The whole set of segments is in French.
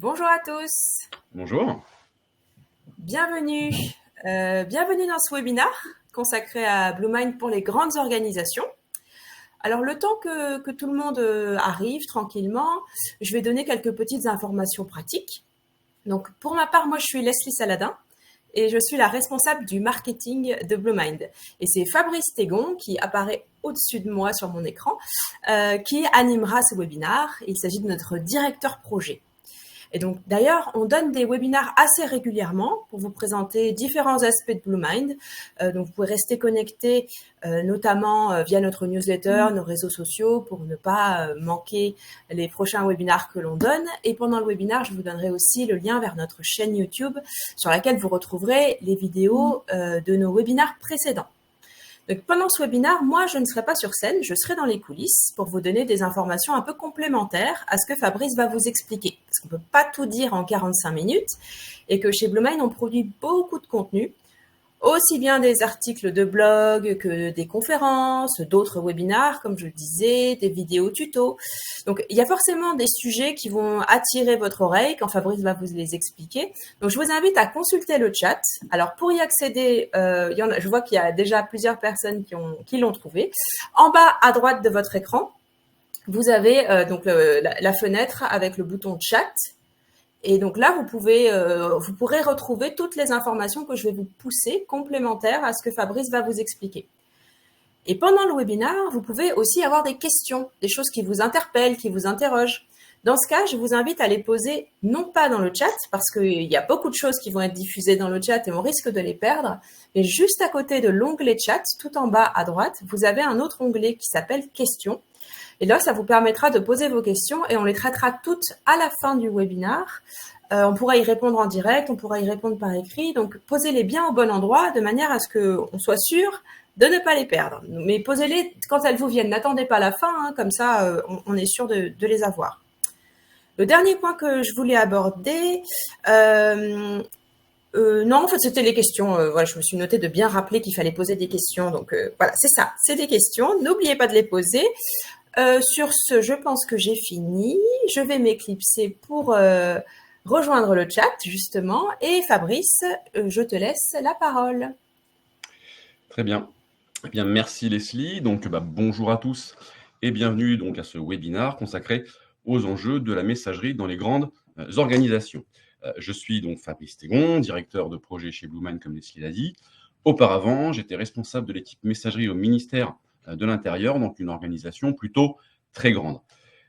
Bonjour à tous, Bonjour. bienvenue. Bienvenue dans ce webinaire consacré à Bluemind pour les grandes organisations. Alors le temps que tout le monde arrive tranquillement, je vais donner quelques petites informations pratiques. Donc pour ma part, moi je suis Leslie Saladin et je suis la responsable du marketing de Bluemind. Et c'est Fabrice Tégon qui apparaît au-dessus de moi sur mon écran, qui animera ce webinaire. Il s'agit de notre directeur projet. Et donc, d'ailleurs, on donne des webinaires assez régulièrement pour vous présenter différents aspects de Bluemind. Donc, vous pouvez rester connecté, notamment via notre newsletter, nos réseaux sociaux, pour ne pas manquer les prochains webinaires que l'on donne. Et pendant le webinaire, je vous donnerai aussi le lien vers notre chaîne YouTube, sur laquelle vous retrouverez les vidéos de nos webinaires précédents. Donc, pendant ce webinaire, moi, je ne serai pas sur scène, je serai dans les coulisses pour vous donner des informations un peu complémentaires à ce que Fabrice va vous expliquer. Parce qu'on ne peut pas tout dire en 45 minutes et que chez Bluemind, on produit beaucoup de contenu, aussi bien des articles de blog que des conférences, d'autres webinaires, comme je le disais, des vidéos tutos. Donc, il y a forcément des sujets qui vont attirer votre oreille quand Fabrice va vous les expliquer. Donc, je vous invite à consulter le chat. Alors, pour y accéder, je vois qu'il y a déjà plusieurs personnes qui l'ont trouvé. En bas à droite de votre écran, vous avez la fenêtre avec le bouton chat. Et donc là, vous pourrez retrouver toutes les informations que je vais vous pousser complémentaires à ce que Fabrice va vous expliquer. Et pendant le webinaire, vous pouvez aussi avoir des questions, des choses qui vous interpellent, qui vous interrogent. Dans ce cas, je vous invite à les poser non pas dans le chat, parce qu'il y a beaucoup de choses qui vont être diffusées dans le chat et on risque de les perdre, mais juste à côté de l'onglet chat, tout en bas à droite, vous avez un autre onglet qui s'appelle questions. Et là, ça vous permettra de poser vos questions et on les traitera toutes à la fin du webinaire. On pourra y répondre en direct, on pourra y répondre par écrit. Donc, posez-les bien au bon endroit de manière à ce qu'on soit sûr de ne pas les perdre. Mais posez-les quand elles vous viennent. N'attendez pas la fin, hein, comme ça, on est sûr de les avoir. Le dernier point que je voulais aborder, non, en fait, c'était les questions. Voilà, je me suis noté de bien rappeler qu'il fallait poser des questions. Donc, voilà, c'est ça, c'est des questions. N'oubliez pas de les poser. Sur ce, je pense que j'ai fini. Je vais m'éclipser pour rejoindre le chat, justement. Et Fabrice, je te laisse la parole. Très bien. Eh bien, merci Leslie. Donc, bonjour à tous et bienvenue donc à ce webinaire consacré aux enjeux de la messagerie dans les grandes organisations. Je suis donc Fabrice Tégon, directeur de projet chez Bluemind, comme Leslie l'a dit. Auparavant, j'étais responsable de l'équipe messagerie au ministère de l'Intérieur, donc une organisation plutôt très grande.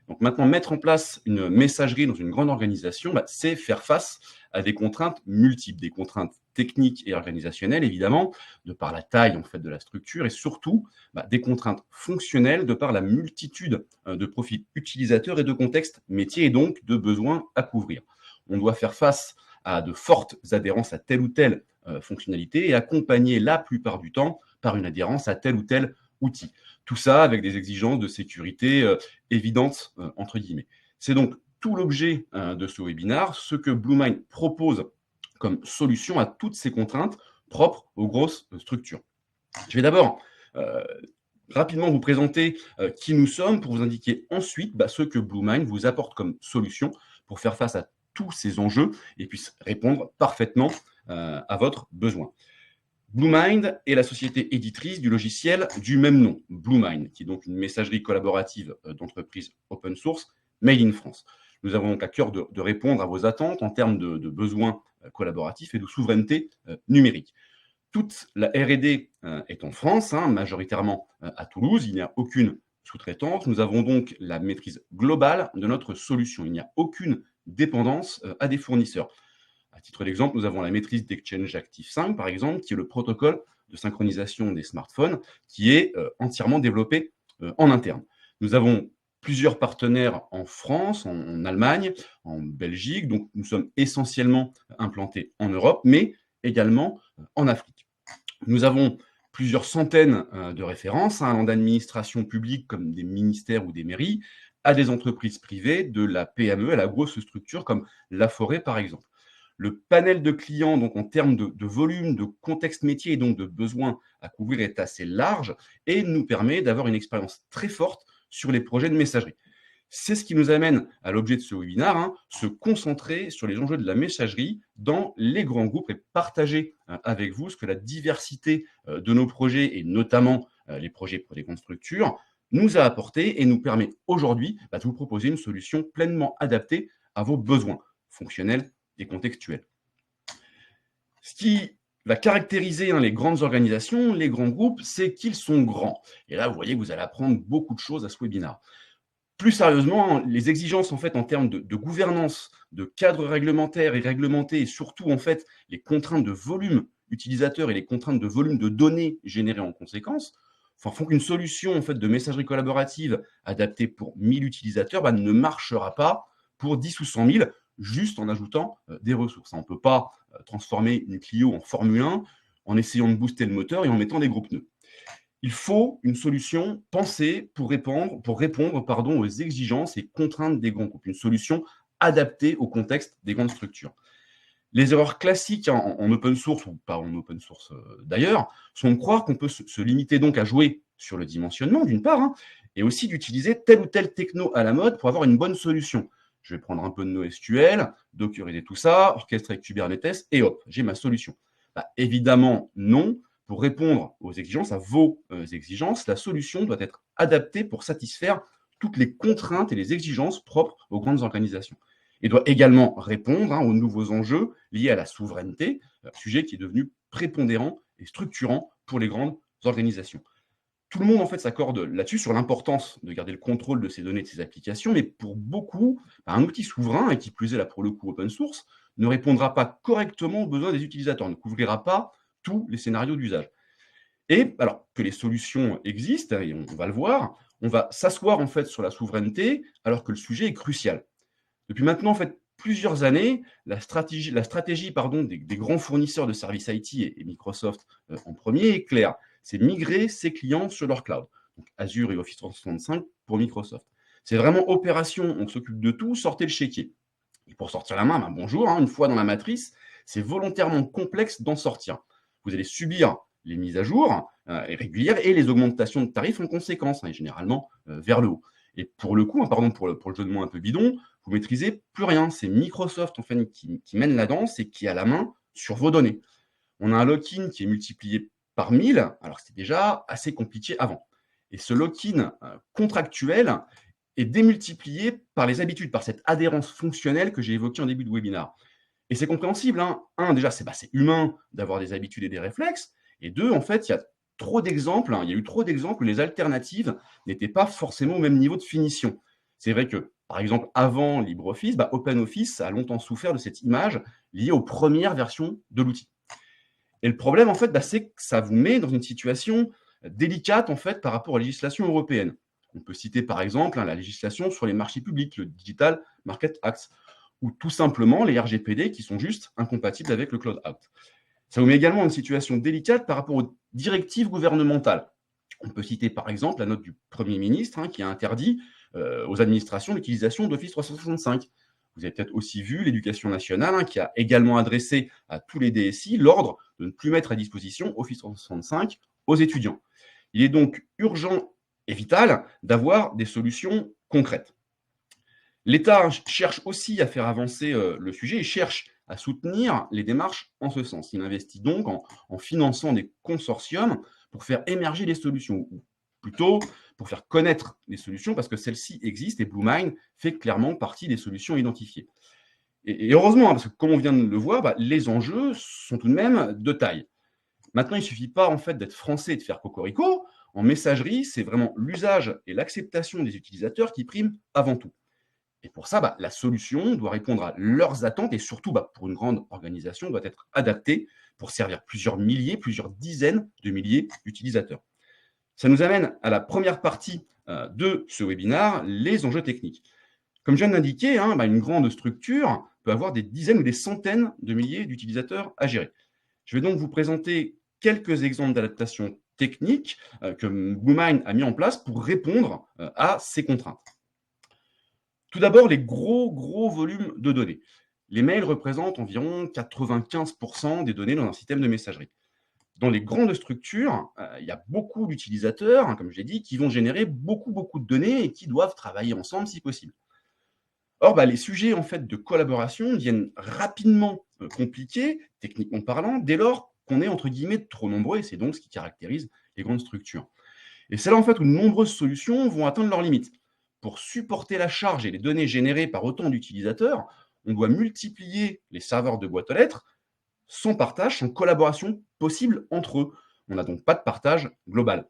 Donc maintenant, mettre en place une messagerie dans une grande organisation, c'est faire face à des contraintes multiples, des contraintes techniques et organisationnelles, évidemment, de par la taille en fait de la structure, et surtout des contraintes fonctionnelles de par la multitude de profils utilisateurs et de contextes métiers, et donc de besoins à couvrir. On doit faire face à de fortes adhérences à telle ou telle fonctionnalité et accompagner la plupart du temps par une adhérence à tel ou tel outil. Tout ça avec des exigences de sécurité évidentes, entre guillemets. C'est donc tout l'objet de ce webinaire, ce que Bluemind propose comme solution à toutes ces contraintes propres aux grosses structures. Je vais d'abord rapidement vous présenter qui nous sommes pour vous indiquer ensuite ce que Bluemind vous apporte comme solution pour faire face à tous ces enjeux et puisse répondre parfaitement à votre besoin. Bluemind est la société éditrice du logiciel du même nom, Bluemind, qui est donc une messagerie collaborative d'entreprise open source made in France. Nous avons donc à cœur de répondre à vos attentes en termes de besoins collaboratifs et de souveraineté numérique. Toute la R&D est en France, majoritairement à Toulouse. Il n'y a aucune sous-traitance. Nous avons donc la maîtrise globale de notre solution. Il n'y a aucune dépendance à des fournisseurs. À titre d'exemple, nous avons la maîtrise d'Exchange Active 5, par exemple, qui est le protocole de synchronisation des smartphones, qui est entièrement développé en interne. Nous avons plusieurs partenaires en France, en Allemagne, en Belgique, donc nous sommes essentiellement implantés en Europe, mais également en Afrique. Nous avons plusieurs centaines de références, allant d'administrations publiques comme des ministères ou des mairies, à des entreprises privées, de la PME à la grosse structure comme la forêt, par exemple. Le panel de clients, donc en termes de volume, de contexte métier et donc de besoins à couvrir est assez large et nous permet d'avoir une expérience très forte sur les projets de messagerie. C'est ce qui nous amène à l'objet de ce webinaire, se concentrer sur les enjeux de la messagerie dans les grands groupes et partager avec vous ce que la diversité de nos projets, et notamment les projets pour les grandes structures, nous a apporté et nous permet aujourd'hui de vous proposer une solution pleinement adaptée à vos besoins fonctionnels et contextuels. Ce qui va caractériser les grandes organisations, les grands groupes, c'est qu'ils sont grands. Et là, vous voyez que vous allez apprendre beaucoup de choses à ce webinaire. Plus sérieusement, les exigences en termes de gouvernance, de cadre réglementaire et réglementé, et surtout les contraintes de volume utilisateur et les contraintes de volume de données générées en conséquence, font qu'une solution de messagerie collaborative adaptée pour 1000 utilisateurs ne marchera pas pour 10 ou 100 000, juste en ajoutant des ressources. On ne peut pas transformer une Clio en Formule 1 en essayant de booster le moteur et en mettant des gros pneus. Il faut une solution pensée pour répondre aux exigences et contraintes des grands groupes, une solution adaptée au contexte des grandes structures. Les erreurs classiques en open source, ou pas en open source d'ailleurs, sont de croire qu'on peut se limiter donc à jouer sur le dimensionnement, d'une part, et aussi d'utiliser telle ou telle techno à la mode pour avoir une bonne solution. Je vais prendre un peu de NoSQL, dockeriser tout ça, orchestrer avec Kubernetes, et hop, j'ai ma solution. Évidemment, non. Pour répondre aux exigences, à vos exigences, la solution doit être adaptée pour satisfaire toutes les contraintes et les exigences propres aux grandes organisations. Et doit également répondre aux nouveaux enjeux liés à la souveraineté, sujet qui est devenu prépondérant et structurant pour les grandes organisations. Tout le monde s'accorde là-dessus sur l'importance de garder le contrôle de ces données, de ces applications, mais pour beaucoup, un outil souverain, et qui plus est là pour le coup open source, ne répondra pas correctement aux besoins des utilisateurs, ne couvrira pas tous les scénarios d'usage. Et alors que les solutions existent, et on va le voir, on va s'asseoir sur la souveraineté alors que le sujet est crucial. Depuis maintenant plusieurs années, la stratégie des grands fournisseurs de services IT et Microsoft en premier est claire. C'est migrer ses clients sur leur cloud. Donc Azure et Office 365 pour Microsoft. C'est vraiment opération, on s'occupe de tout, sortez le chéquier. Et pour sortir la main, bonjour, une fois dans la matrice, c'est volontairement complexe d'en sortir. Vous allez subir les mises à jour régulières et les augmentations de tarifs en conséquence, et généralement vers le haut. Et pour le coup, pour le jeu de mots un peu bidon, vous maîtrisez plus rien. C'est Microsoft qui mène la danse et qui a la main sur vos données. On a un lock-in qui est multiplié par 1000, alors que c'était déjà assez compliqué avant. Et ce lock-in contractuel est démultiplié par les habitudes, par cette adhérence fonctionnelle que j'ai évoquée en début de webinaire. Et c'est compréhensible. Déjà, c'est humain d'avoir des habitudes et des réflexes. Et deux, il y a trop d'exemples. Il y a eu trop d'exemples où les alternatives n'étaient pas forcément au même niveau de finition. C'est vrai que, par exemple, avant LibreOffice, OpenOffice a longtemps souffert de cette image liée aux premières versions de l'outil. Et le problème, c'est que ça vous met dans une situation délicate, par rapport à la législation européenne. On peut citer, par exemple, la législation sur les marchés publics, le Digital Market Act, ou tout simplement les RGPD qui sont juste incompatibles avec le Cloud Act. Ça vous met également dans une situation délicate par rapport aux directives gouvernementales. On peut citer par exemple la note du Premier ministre qui a interdit aux administrations l'utilisation d'Office 365. Vous avez peut-être aussi vu l'Éducation nationale qui a également adressé à tous les DSI l'ordre de ne plus mettre à disposition Office 365 aux étudiants. Il est donc urgent et vital d'avoir des solutions concrètes. L'État cherche aussi à faire avancer le sujet et cherche à soutenir les démarches en ce sens. Il investit donc en finançant des consortiums pour faire émerger les solutions, ou plutôt pour faire connaître les solutions, parce que celles-ci existent et Bluemind fait clairement partie des solutions identifiées. Et heureusement, parce que comme on vient de le voir, les enjeux sont tout de même de taille. Maintenant, il ne suffit pas d'être français et de faire cocorico. En messagerie, c'est vraiment l'usage et l'acceptation des utilisateurs qui priment avant tout. Et pour ça, la solution doit répondre à leurs attentes et surtout, pour une grande organisation, doit être adaptée pour servir plusieurs milliers, plusieurs dizaines de milliers d'utilisateurs. Ça nous amène à la première partie de ce webinaire, les enjeux techniques. Comme je viens de l'indiquer, une grande structure peut avoir des dizaines ou des centaines de milliers d'utilisateurs à gérer. Je vais donc vous présenter quelques exemples d'adaptation technique que Bluemind a mis en place pour répondre à ces contraintes. Tout d'abord, les gros volumes de données. Les mails représentent environ 95% des données dans un système de messagerie. dans les grandes structures, il y a beaucoup d'utilisateurs, hein, comme je l'ai dit, qui vont générer beaucoup de données et qui doivent travailler ensemble si possible. Or, les sujets en fait, de collaboration deviennent rapidement compliqués, techniquement parlant, dès lors qu'on est entre guillemets trop nombreux, et c'est donc ce qui caractérise les grandes structures. Et c'est là en fait où de nombreuses solutions vont atteindre leurs limites. Pour supporter la charge et les données générées par autant d'utilisateurs, on doit multiplier les serveurs de boîtes aux lettres sans partage, sans collaboration possible entre eux. On n'a donc pas de partage global.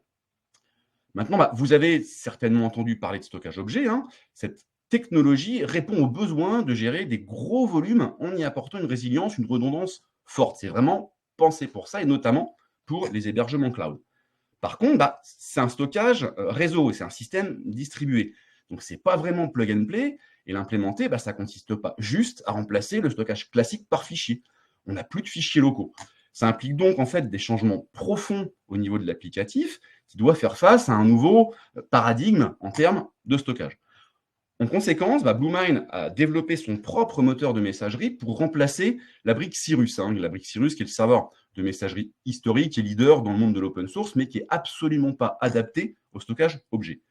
Maintenant, vous avez certainement entendu parler de stockage objet. Hein. Cette technologie répond aux besoins de gérer des gros volumes en y apportant une résilience, une redondance forte. C'est vraiment pensé pour ça, et notamment pour les hébergements cloud. Par contre, c'est un stockage réseau, et c'est un système distribué. Donc, ce n'est pas vraiment plug and play, et l'implémenter, ça ne consiste pas juste à remplacer le stockage classique par fichier. On n'a plus de fichiers locaux. Ça implique donc en fait des changements profonds au niveau de l'applicatif qui doit faire face à un nouveau paradigme en termes de stockage. En conséquence, Bluemind a développé son propre moteur de messagerie pour remplacer la brique Cirrus. La brique Cirrus qui est le serveur de messagerie historique et leader dans le monde de l'open source, mais qui n'est absolument pas adapté au stockage objet.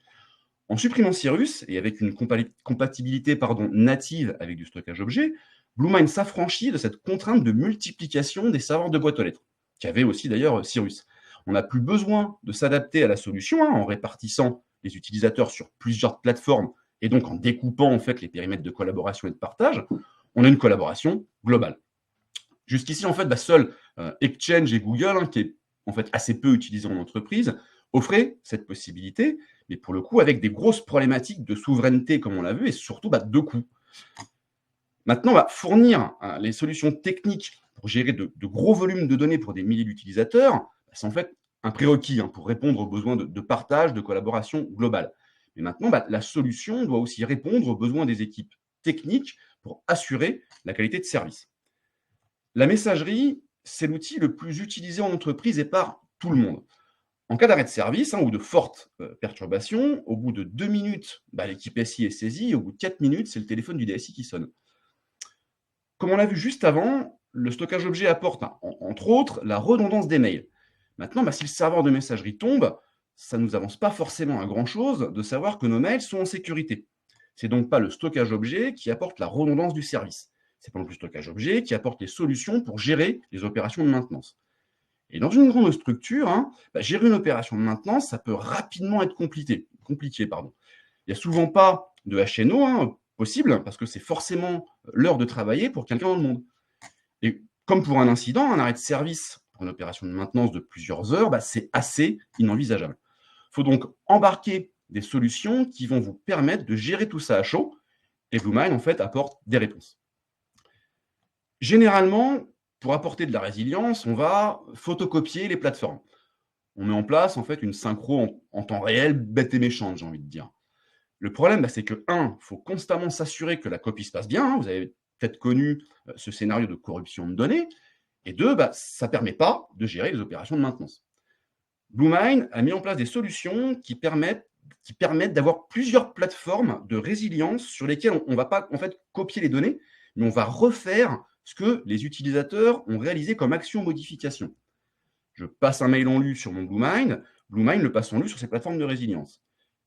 En supprimant Cirrus et avec une compatibilité native avec du stockage objet, Bluemind s'affranchit de cette contrainte de multiplication des serveurs de boîte aux lettres, qui avait aussi d'ailleurs Cirrus. On n'a plus besoin de s'adapter à la solution en répartissant les utilisateurs sur plusieurs plateformes et donc en découpant en fait les périmètres de collaboration et de partage. On a une collaboration globale. Jusqu'ici, en fait, seul Exchange et Google, qui est en fait assez peu utilisé en entreprise, offraient cette possibilité, mais pour le coup avec des grosses problématiques de souveraineté, comme on l'a vu, et surtout de coûts. Maintenant, fournir les solutions techniques pour gérer de gros volumes de données pour des milliers d'utilisateurs, c'est en fait un prérequis pour répondre aux besoins de partage, de collaboration globale. Mais maintenant, la solution doit aussi répondre aux besoins des équipes techniques pour assurer la qualité de service. La messagerie, c'est l'outil le plus utilisé en entreprise et par tout le monde. En cas d'arrêt de service ou de forte perturbation, au bout de 2 minutes, l'équipe SI est saisie, et au bout de 4 minutes, c'est le téléphone du DSI qui sonne. Comme on l'a vu juste avant, le stockage objet apporte, entre autres, la redondance des mails. Maintenant, si le serveur de messagerie tombe, ça ne nous avance pas forcément à grand-chose de savoir que nos mails sont en sécurité. C'est donc pas le stockage objet qui apporte la redondance du service. C'est pas non plus le stockage objet qui apporte les solutions pour gérer les opérations de maintenance. Et dans une grande structure, gérer une opération de maintenance, ça peut rapidement être compliqué. Il n'y a souvent pas de HNO possible, parce que c'est forcément l'heure de travailler pour quelqu'un dans le monde. Et comme pour un incident, un arrêt de service pour une opération de maintenance de plusieurs heures, c'est assez inenvisageable. Il faut donc embarquer des solutions qui vont vous permettre de gérer tout ça à chaud, et Bluemind, en fait, apporte des réponses. Généralement, pour apporter de la résilience, on va photocopier les plateformes. On met en place, en fait, une synchro en temps réel, bête et méchante, j'ai envie de dire. Le problème, c'est que, il faut constamment s'assurer que la copie se passe bien. Vous avez peut-être connu ce scénario de corruption de données. Et 2, ça ne permet pas de gérer les opérations de maintenance. Bluemind a mis en place des solutions qui permettent d'avoir plusieurs plateformes de résilience sur lesquelles on ne va pas en fait copier les données, mais on va refaire ce que les utilisateurs ont réalisé comme action modification. Je passe un mail en lu sur mon Bluemind le passe en lu sur ces plateformes de résilience.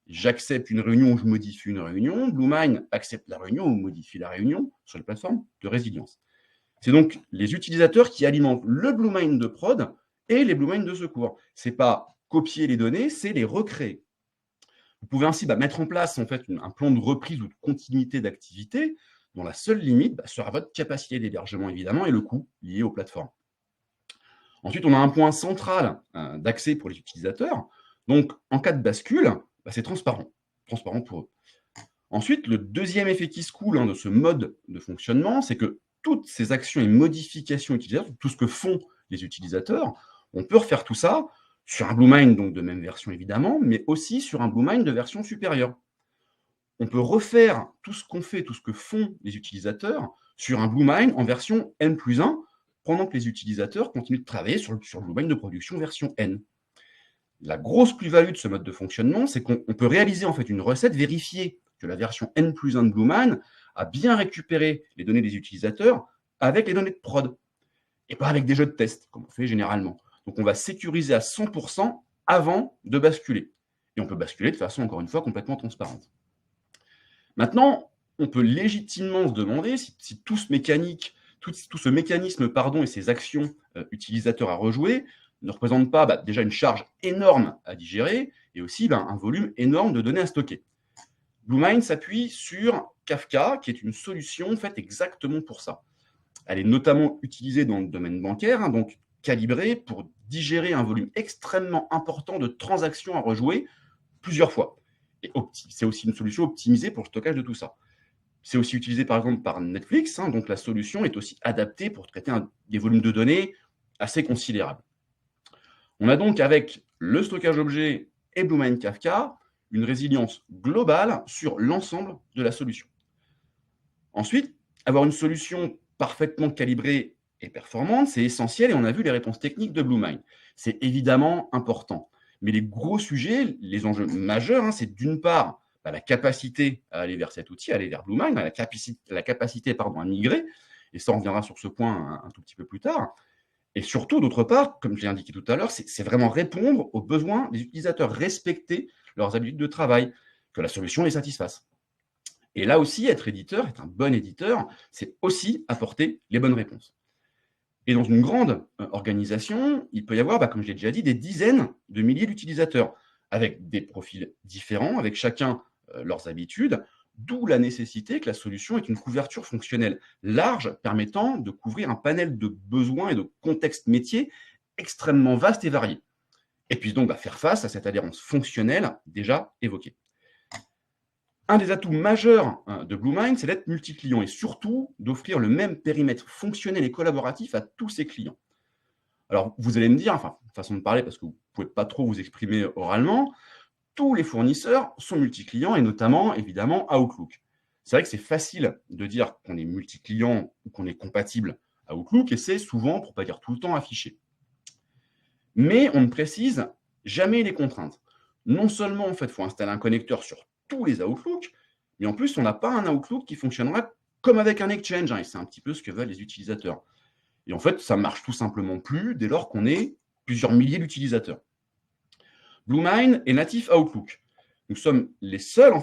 J'accepte une réunion ou je modifie une réunion, Bluemind accepte la réunion ou modifie la réunion sur les plateformes de résilience. C'est donc les utilisateurs qui alimentent le Bluemind de prod et les Bluemind de secours. Ce n'est pas copier les données, c'est les recréer. Vous pouvez ainsi mettre en place en fait, un plan de reprise ou de continuité d'activité dont la seule limite sera votre capacité d'hébergement, évidemment, et le coût lié aux plateformes. Ensuite, on a un point central d'accès pour les utilisateurs. Donc, en cas de bascule, c'est transparent pour eux. Ensuite, le deuxième effet qui se coule de ce mode de fonctionnement, c'est que toutes ces actions et modifications utilisateurs, tout ce que font les utilisateurs, on peut refaire tout ça sur un Bluemind, donc de même version évidemment, mais aussi sur un Bluemind de version supérieure. On peut refaire tout ce qu'on fait, tout ce que font les utilisateurs sur un Bluemind en version N+1, pendant que les utilisateurs continuent de travailler sur le Bluemind de production version N. La grosse plus-value de ce mode de fonctionnement, c'est qu'on peut réaliser en fait une recette, vérifier que la version N+1 de Bluemind a bien récupéré les données des utilisateurs avec les données de prod, et pas avec des jeux de test, comme on fait généralement. Donc, on va sécuriser à 100% avant de basculer. Et on peut basculer de façon, encore une fois, complètement transparente. Maintenant, on peut légitimement se demander si tout ce mécanisme et ces actions utilisateurs à rejouer ne représentent pas déjà une charge énorme à digérer et aussi un volume énorme de données à stocker. Bluemind s'appuie sur Kafka, qui est une solution faite exactement pour ça. Elle est notamment utilisée dans le domaine bancaire, donc calibrée pour digérer un volume extrêmement important de transactions à rejouer plusieurs fois. Et c'est aussi une solution optimisée pour le stockage de tout ça. C'est aussi utilisé par exemple par Netflix, donc la solution est aussi adaptée pour traiter des volumes de données assez considérables. On a donc avec le stockage objet et Bluemind Kafka une résilience globale sur l'ensemble de la solution. Ensuite, avoir une solution parfaitement calibrée et performante, c'est essentiel et on a vu les réponses techniques de Bluemind. C'est évidemment important. Mais les gros sujets, les enjeux majeurs, c'est d'une part la capacité à aller vers cet outil, à aller vers Bluemind, la capacité à migrer, et ça on reviendra sur ce point un tout petit peu plus tard. Et surtout, d'autre part, comme je l'ai indiqué tout à l'heure, c'est vraiment répondre aux besoins des utilisateurs, respecter leurs habitudes de travail, que la solution les satisfasse. Et là aussi, être un bon éditeur, c'est aussi apporter les bonnes réponses. Et dans une grande organisation, il peut y avoir, comme je l'ai déjà dit, des dizaines de milliers d'utilisateurs, avec des profils différents, avec chacun leurs habitudes, d'où la nécessité que la solution ait une couverture fonctionnelle large, permettant de couvrir un panel de besoins et de contextes métiers extrêmement vastes et variés. Et puis donc faire face à cette adhérence fonctionnelle déjà évoquée. Un des atouts majeurs de Bluemind, c'est d'être multi-client et surtout d'offrir le même périmètre fonctionnel et collaboratif à tous ses clients. Alors, vous allez me dire, façon de parler, parce que vous ne pouvez pas trop vous exprimer oralement, tous les fournisseurs sont multi-clients et notamment, évidemment, Outlook. C'est vrai que c'est facile de dire qu'on est multi-client ou qu'on est compatible à Outlook et c'est souvent, pour ne pas dire tout le temps, affiché. Mais on ne précise jamais les contraintes. Non seulement, il faut installer un connecteur sur tous les Outlook, mais en plus, on n'a pas un Outlook qui fonctionnera comme avec un Exchange, et c'est un petit peu ce que veulent les utilisateurs. Et en fait, ça marche tout simplement plus dès lors qu'on est plusieurs milliers d'utilisateurs. Bluemind est natif Outlook. Nous sommes les seuls,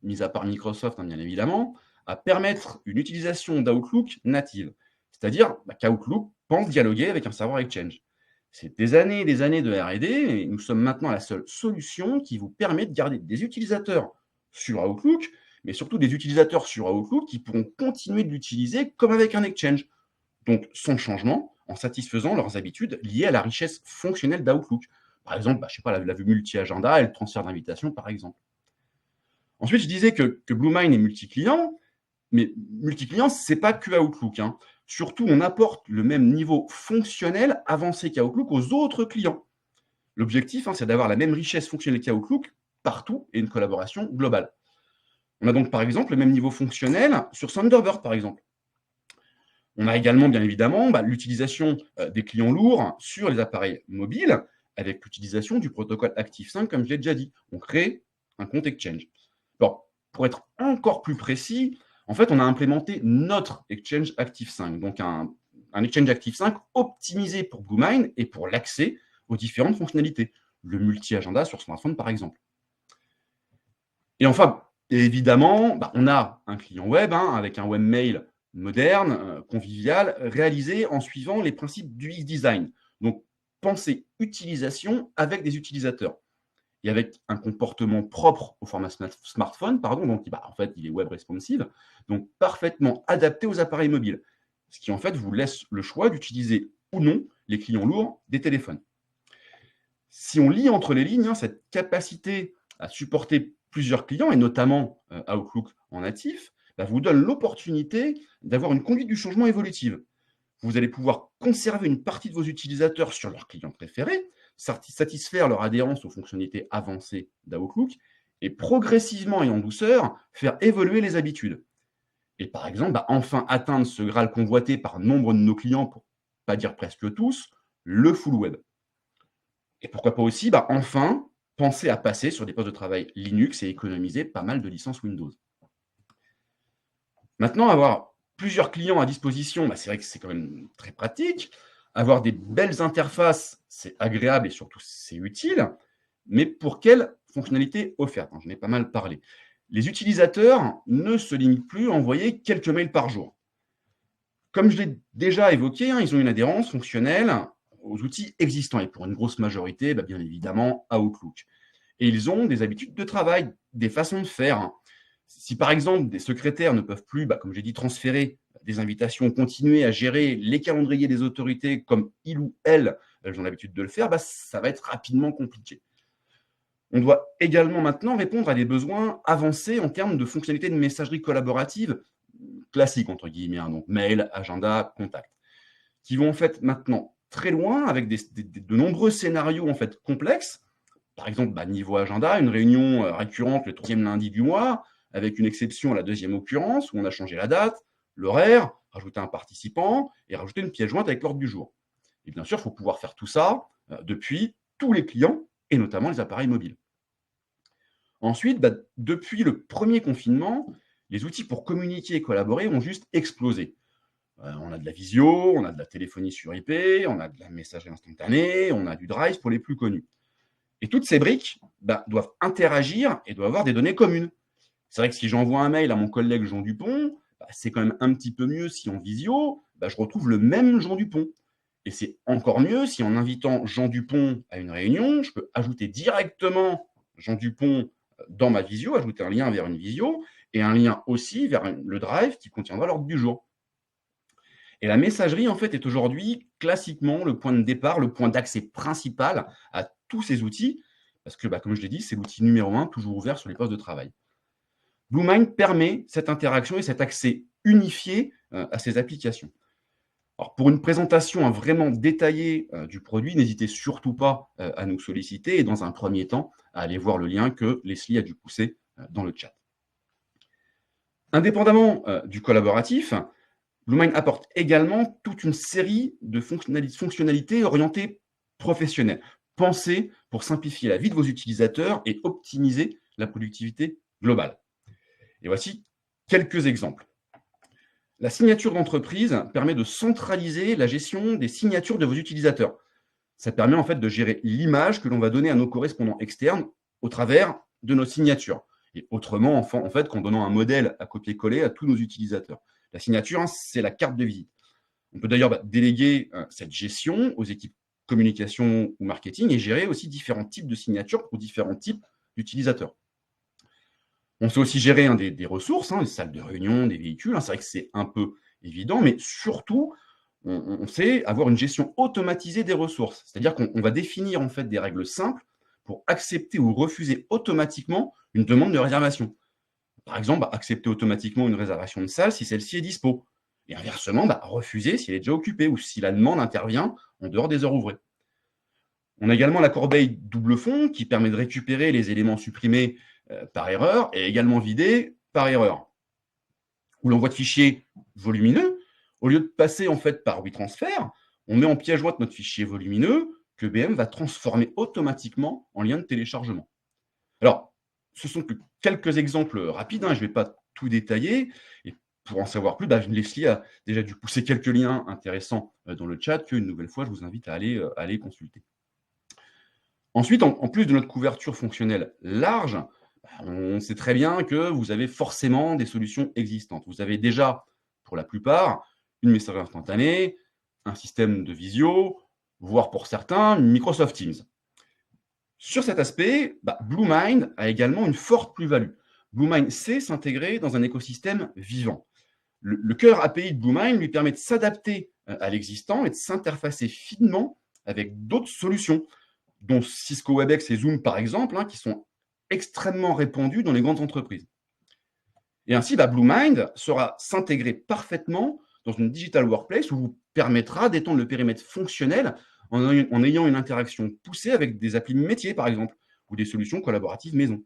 mis à part Microsoft, bien évidemment, à permettre une utilisation d'Outlook native. C'est-à-dire qu'Outlook pense dialoguer avec un serveur Exchange. C'est des années et des années de R&D et nous sommes maintenant la seule solution qui vous permet de garder des utilisateurs sur Outlook, mais surtout des utilisateurs sur Outlook qui pourront continuer de l'utiliser comme avec un Exchange. Donc, sans changement, en satisfaisant leurs habitudes liées à la richesse fonctionnelle d'Outlook. Par exemple, la vue multi-agenda et le transfert d'invitation, par exemple. Ensuite, je disais que Bluemind est multi-client, mais multi-client, ce n'est pas que Outlook. Surtout, on apporte le même niveau fonctionnel avancé qu'Outlook aux autres clients. L'objectif, c'est d'avoir la même richesse fonctionnelle qu'Outlook partout et une collaboration globale. On a donc, par exemple, le même niveau fonctionnel sur Thunderbird, par exemple. On a également, bien évidemment, l'utilisation des clients lourds sur les appareils mobiles avec l'utilisation du protocole Active5, comme je l'ai déjà dit. On crée un compte Exchange. Alors, pour être encore plus précis, en fait, on a implémenté notre Exchange Active5, donc un Exchange Active5 optimisé pour Bluemind et pour l'accès aux différentes fonctionnalités, le multi-agenda sur smartphone, par exemple. Et enfin, évidemment, on a un client web avec un webmail moderne, convivial, réalisé en suivant les principes du X-Design. Donc, penser utilisation avec des utilisateurs et avec un comportement propre au format smartphone, donc en fait, il est web responsive, donc parfaitement adapté aux appareils mobiles, ce qui en fait vous laisse le choix d'utiliser ou non les clients lourds des téléphones. Si on lit entre les lignes, cette capacité à supporter plusieurs clients, et notamment Outlook en natif, vous donne l'opportunité d'avoir une conduite du changement évolutive. Vous allez pouvoir conserver une partie de vos utilisateurs sur leurs clients préférés, satisfaire leur adhérence aux fonctionnalités avancées d'Outlook, et progressivement et en douceur, faire évoluer les habitudes. Et par exemple, enfin atteindre ce Graal convoité par nombre de nos clients, pour ne pas dire presque tous, le full web. Et pourquoi pas aussi, enfin, penser à passer sur des postes de travail Linux et économiser pas mal de licences Windows. Maintenant, avoir plusieurs clients à disposition, c'est vrai que c'est quand même très pratique. Avoir des belles interfaces c'est agréable et surtout c'est utile, mais pour quelle fonctionnalité offerte? J'en ai pas mal parlé. Les utilisateurs ne se limitent plus à envoyer quelques mails par jour. Comme je l'ai déjà évoqué, ils ont une adhérence fonctionnelle aux outils existants et pour une grosse majorité, bien évidemment, à Outlook. Et ils ont des habitudes de travail, des façons de faire. Si par exemple des secrétaires ne peuvent plus, comme j'ai dit, transférer des invitations, continuer à gérer les calendriers des autorités comme ils ou elles ont l'habitude de le faire, ça va être rapidement compliqué. On doit également maintenant répondre à des besoins avancés en termes de fonctionnalités de messagerie collaborative classiques, entre guillemets, donc mail, agenda, contact, qui vont en fait maintenant très loin avec de nombreux scénarios en fait complexes. Par exemple, niveau agenda, une réunion récurrente le troisième lundi du mois, avec une exception à la deuxième occurrence, où on a changé la date, l'horaire, rajouté un participant et rajouté une pièce jointe avec l'ordre du jour. Et bien sûr, il faut pouvoir faire tout ça depuis tous les clients, et notamment les appareils mobiles. Ensuite, depuis le premier confinement, les outils pour communiquer et collaborer ont juste explosé. On a de la visio, on a de la téléphonie sur IP, on a de la messagerie instantanée, on a du Drive pour les plus connus. Et toutes ces briques doivent interagir et doivent avoir des données communes. C'est vrai que si j'envoie un mail à mon collègue Jean Dupont, c'est quand même un petit peu mieux si en visio, je retrouve le même Jean Dupont. Et c'est encore mieux si en invitant Jean Dupont à une réunion, je peux ajouter directement Jean Dupont dans ma visio, ajouter un lien vers une visio et un lien aussi vers le Drive qui contiendra l'ordre du jour. Et la messagerie, en fait, est aujourd'hui classiquement le point de départ, le point d'accès principal à tous ces outils, parce que, comme je l'ai dit, c'est l'outil numéro 1, toujours ouvert sur les postes de travail. BlueMind permet cette interaction et cet accès unifié à ces applications. Alors, pour une présentation vraiment détaillée du produit, n'hésitez surtout pas à nous solliciter et dans un premier temps, à aller voir le lien que Leslie a dû pousser dans le chat. Indépendamment du collaboratif, BlueMind apporte également toute une série de fonctionnalités orientées professionnelles, pensées pour simplifier la vie de vos utilisateurs et optimiser la productivité globale. Et voici quelques exemples. La signature d'entreprise permet de centraliser la gestion des signatures de vos utilisateurs. Ça permet en fait de gérer l'image que l'on va donner à nos correspondants externes au travers de nos signatures. Et autrement, en fait, qu'en donnant un modèle à copier-coller à tous nos utilisateurs. La signature, c'est la carte de visite. On peut d'ailleurs déléguer cette gestion aux équipes communication ou marketing et gérer aussi différents types de signatures pour différents types d'utilisateurs. On sait aussi gérer des ressources, des salles de réunion, des véhicules. C'est vrai que c'est un peu évident, mais surtout, on sait avoir une gestion automatisée des ressources. C'est-à-dire qu'on va définir en fait des règles simples pour accepter ou refuser automatiquement une demande de réservation. Par exemple, accepter automatiquement une réservation de salle si celle-ci est dispo. Et inversement, refuser si elle est déjà occupée ou si la demande intervient en dehors des heures ouvrées. On a également la corbeille double fond qui permet de récupérer les éléments supprimés par erreur et également vidés par erreur. Ou l'envoi de fichiers volumineux, au lieu de passer en fait par WeTransfer, on met en pièce jointe notre fichier volumineux que BM va transformer automatiquement en lien de téléchargement. Alors, ce sont que quelques exemples rapides, je ne vais pas tout détailler. Et pour en savoir plus, Leslie a déjà dû pousser quelques liens intéressants dans le chat qu'une nouvelle fois, je vous invite à aller consulter. Ensuite, en plus de notre couverture fonctionnelle large, on sait très bien que vous avez forcément des solutions existantes. Vous avez déjà, pour la plupart, une messagerie instantanée, un système de visio, voire pour certains, Microsoft Teams. Sur cet aspect, BlueMind a également une forte plus-value. BlueMind sait s'intégrer dans un écosystème vivant. Le cœur API de BlueMind lui permet de s'adapter à l'existant et de s'interfacer finement avec d'autres solutions, dont Cisco WebEx et Zoom, par exemple, qui sont extrêmement répandus dans les grandes entreprises. Et ainsi, BlueMind saura s'intégrer parfaitement dans une digital workplace où vous permettra d'étendre le périmètre fonctionnel en ayant une interaction poussée avec des applis métiers, par exemple, ou des solutions collaboratives maison.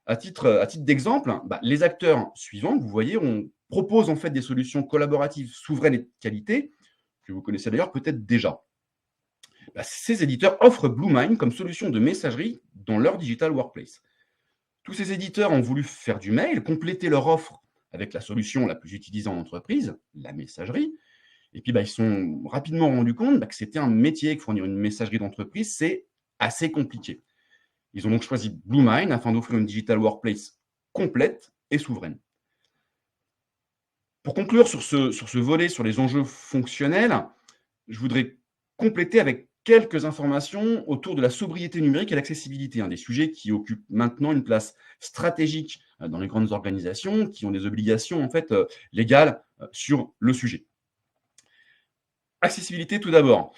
À titre d'exemple, les acteurs suivants, vous voyez, on propose en fait des solutions collaboratives souveraines et de qualité, que vous connaissez d'ailleurs peut-être déjà. Ces éditeurs offrent BlueMind comme solution de messagerie dans leur digital workplace. Tous ces éditeurs ont voulu faire du mail, compléter leur offre avec la solution la plus utilisée en entreprise, la messagerie. Et puis, ils se sont rapidement rendus compte que c'était un métier, que fournir une messagerie d'entreprise, c'est assez compliqué. Ils ont donc choisi Bluemind afin d'offrir une digital workplace complète et souveraine. Pour conclure sur ce volet, sur les enjeux fonctionnels, je voudrais compléter avec quelques informations autour de la sobriété numérique et l'accessibilité, des sujets qui occupent maintenant une place stratégique dans les grandes organisations, qui ont des obligations légales sur le sujet. Accessibilité tout d'abord.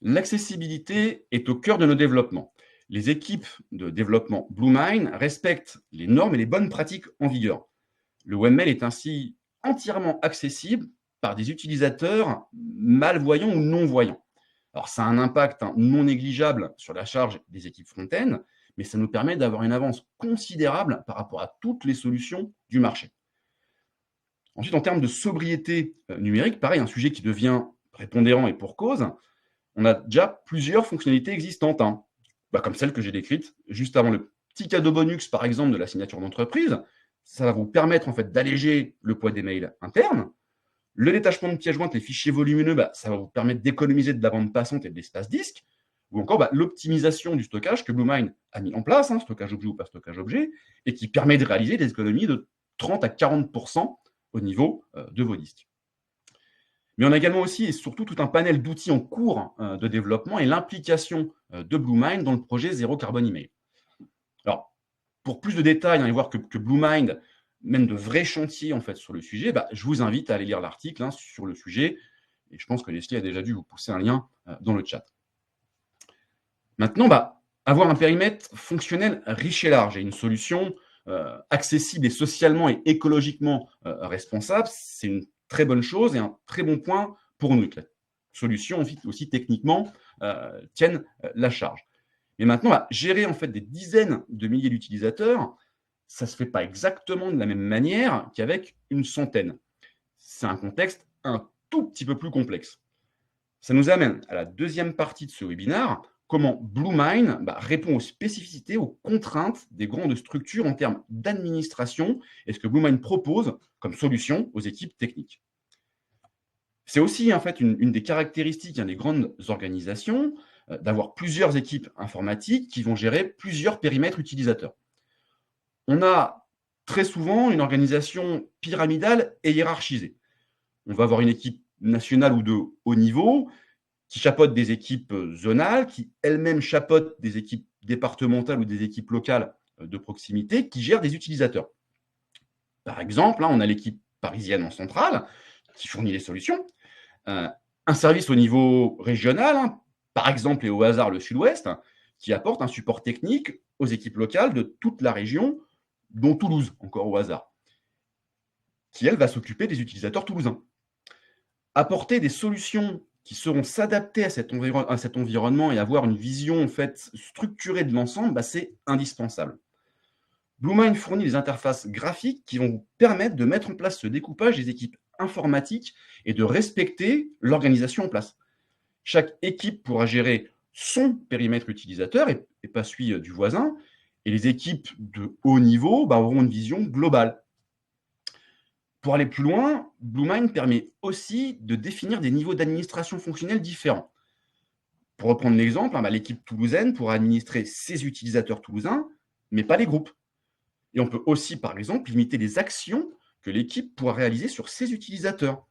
L'accessibilité est au cœur de nos développements. Les équipes de développement Bluemind respectent les normes et les bonnes pratiques en vigueur. Le webmail est ainsi entièrement accessible par des utilisateurs malvoyants ou non-voyants. Alors, ça a un impact non négligeable sur la charge des équipes front-end, mais ça nous permet d'avoir une avance considérable par rapport à toutes les solutions du marché. Ensuite, en termes de sobriété numérique, pareil, un sujet qui devient prépondérant et pour cause, on a déjà plusieurs fonctionnalités existantes, comme celle que j'ai décrite juste avant. Le petit cadeau bonus, par exemple, de la signature d'entreprise, ça va vous permettre d'alléger le poids des mails internes. Le détachement de pièces jointes, les fichiers volumineux, ça va vous permettre d'économiser de la bande passante et de l'espace disque. Ou encore l'optimisation du stockage que Bluemind a mis en place, stockage objet ou pas stockage objet, et qui permet de réaliser des économies de 30 à 40% au niveau de vos disques. Mais on a également aussi et surtout tout un panel d'outils en cours de développement et l'implication de Bluemind dans le projet Zéro Carbone Email. Alors, pour plus de détails et voir que Bluemind mène de vrais chantiers sur le sujet, je vous invite à aller lire l'article sur le sujet. Et je pense que Leslie a déjà dû vous pousser un lien dans le chat. Maintenant, avoir un périmètre fonctionnel riche et large et une solution accessible et socialement et écologiquement responsable, c'est une très bonne chose et un très bon point pour nous. Que la solution aussi techniquement tienne la charge. Mais maintenant, gérer des dizaines de milliers d'utilisateurs, ça ne se fait pas exactement de la même manière qu'avec une centaine. C'est un contexte un tout petit peu plus complexe. Ça nous amène à la deuxième partie de ce webinaire, comment Bluemind répond aux spécificités, aux contraintes des grandes structures en termes d'administration et ce que Bluemind propose comme solution aux équipes techniques. C'est aussi une des caractéristiques des grandes organisations d'avoir plusieurs équipes informatiques qui vont gérer plusieurs périmètres utilisateurs. On a très souvent une organisation pyramidale et hiérarchisée. On va avoir une équipe nationale ou de haut niveau qui chapeaute des équipes zonales, qui elles-mêmes chapeautent des équipes départementales ou des équipes locales de proximité qui gèrent des utilisateurs. Par exemple, on a l'équipe parisienne en centrale qui fournit les solutions, un service au niveau régional, par exemple et au hasard le Sud-Ouest, qui apporte un support technique aux équipes locales de toute la région, dont Toulouse, encore au hasard, qui, elle, va s'occuper des utilisateurs toulousains. Apporter des solutions qui seront s'adapter à cet environnement et avoir une vision structurée de l'ensemble, c'est indispensable. Bluemind fournit des interfaces graphiques qui vont vous permettre de mettre en place ce découpage des équipes informatiques et de respecter l'organisation en place. Chaque équipe pourra gérer son périmètre utilisateur et pas celui du voisin, et les équipes de haut niveau auront une vision globale. Pour aller plus loin, Bluemind permet aussi de définir des niveaux d'administration fonctionnelle différents. Pour reprendre l'exemple, l'équipe toulousaine pourra administrer ses utilisateurs toulousains, mais pas les groupes. Et on peut aussi, par exemple, limiter les actions que l'équipe pourra réaliser sur ses utilisateurs.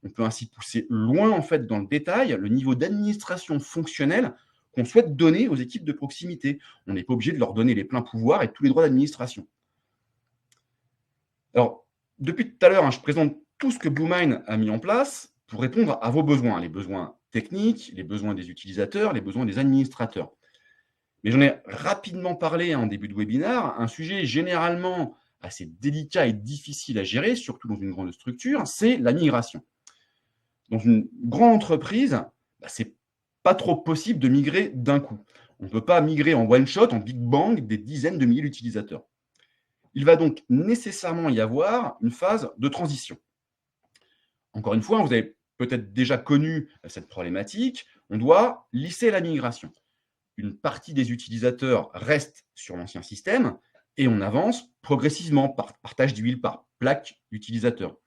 On peut ainsi pousser loin, dans le détail, le niveau d'administration fonctionnelle qu'on souhaite donner aux équipes de proximité. On n'est pas obligé de leur donner les pleins pouvoirs et tous les droits d'administration. Alors, depuis tout à l'heure, je présente tout ce que Bluemind a mis en place pour répondre à vos besoins, les besoins techniques, les besoins des utilisateurs, les besoins des administrateurs. Mais j'en ai rapidement parlé en début de webinaire, un sujet généralement assez délicat et difficile à gérer, surtout dans une grande structure, c'est la migration. Dans une grande entreprise, c'est pas trop possible de migrer d'un coup. On ne peut pas migrer en one shot, en big bang, des dizaines de milliers d'utilisateurs. Il va donc nécessairement y avoir une phase de transition. Encore une fois, vous avez peut-être déjà connu cette problématique, on doit lisser la migration. Une partie des utilisateurs reste sur l'ancien système et on avance progressivement par partage d'huile, par plaque utilisateur.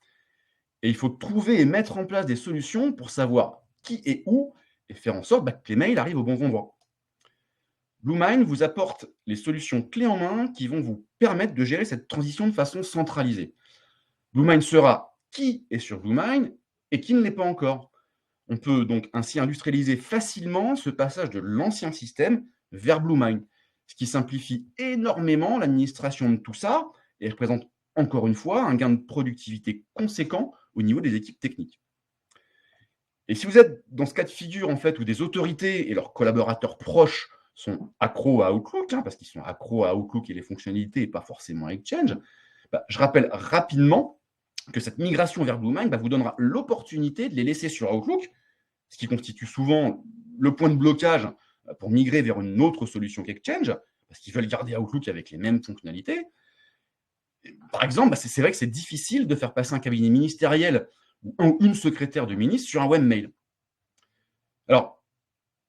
Et il faut trouver et mettre en place des solutions pour savoir qui est où et faire en sorte que les mails arrivent au bon endroit. Bluemind vous apporte les solutions clés en main qui vont vous permettre de gérer cette transition de façon centralisée. Bluemind saura qui est sur Bluemind et qui ne l'est pas encore. On peut donc ainsi industrialiser facilement ce passage de l'ancien système vers Bluemind, ce qui simplifie énormément l'administration de tout ça et représente encore une fois un gain de productivité conséquent au niveau des équipes techniques. Et si vous êtes dans ce cas de figure en fait où des autorités et leurs collaborateurs proches sont accros à Outlook, parce qu'ils sont accros à Outlook et les fonctionnalités et pas forcément à Exchange, je rappelle rapidement que cette migration vers Bluemind vous donnera l'opportunité de les laisser sur Outlook, ce qui constitue souvent le point de blocage pour migrer vers une autre solution qu'Exchange, parce qu'ils veulent garder Outlook avec les mêmes fonctionnalités. Par exemple, c'est vrai que c'est difficile de faire passer un cabinet ministériel ou une secrétaire de ministre sur un webmail. Alors,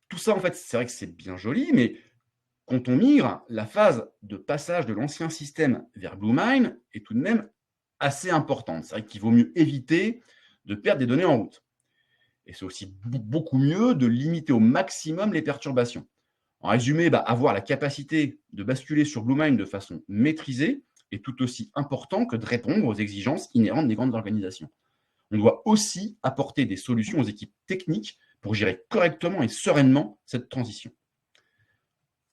tout ça, en fait, c'est vrai que c'est bien joli, mais quand on migre, la phase de passage de l'ancien système vers Bluemind est tout de même assez importante. C'est vrai qu'il vaut mieux éviter de perdre des données en route. Et c'est aussi beaucoup mieux de limiter au maximum les perturbations. En résumé, avoir la capacité de basculer sur Bluemind de façon maîtrisée est tout aussi important que de répondre aux exigences inhérentes des grandes organisations. On doit aussi apporter des solutions aux équipes techniques pour gérer correctement et sereinement cette transition.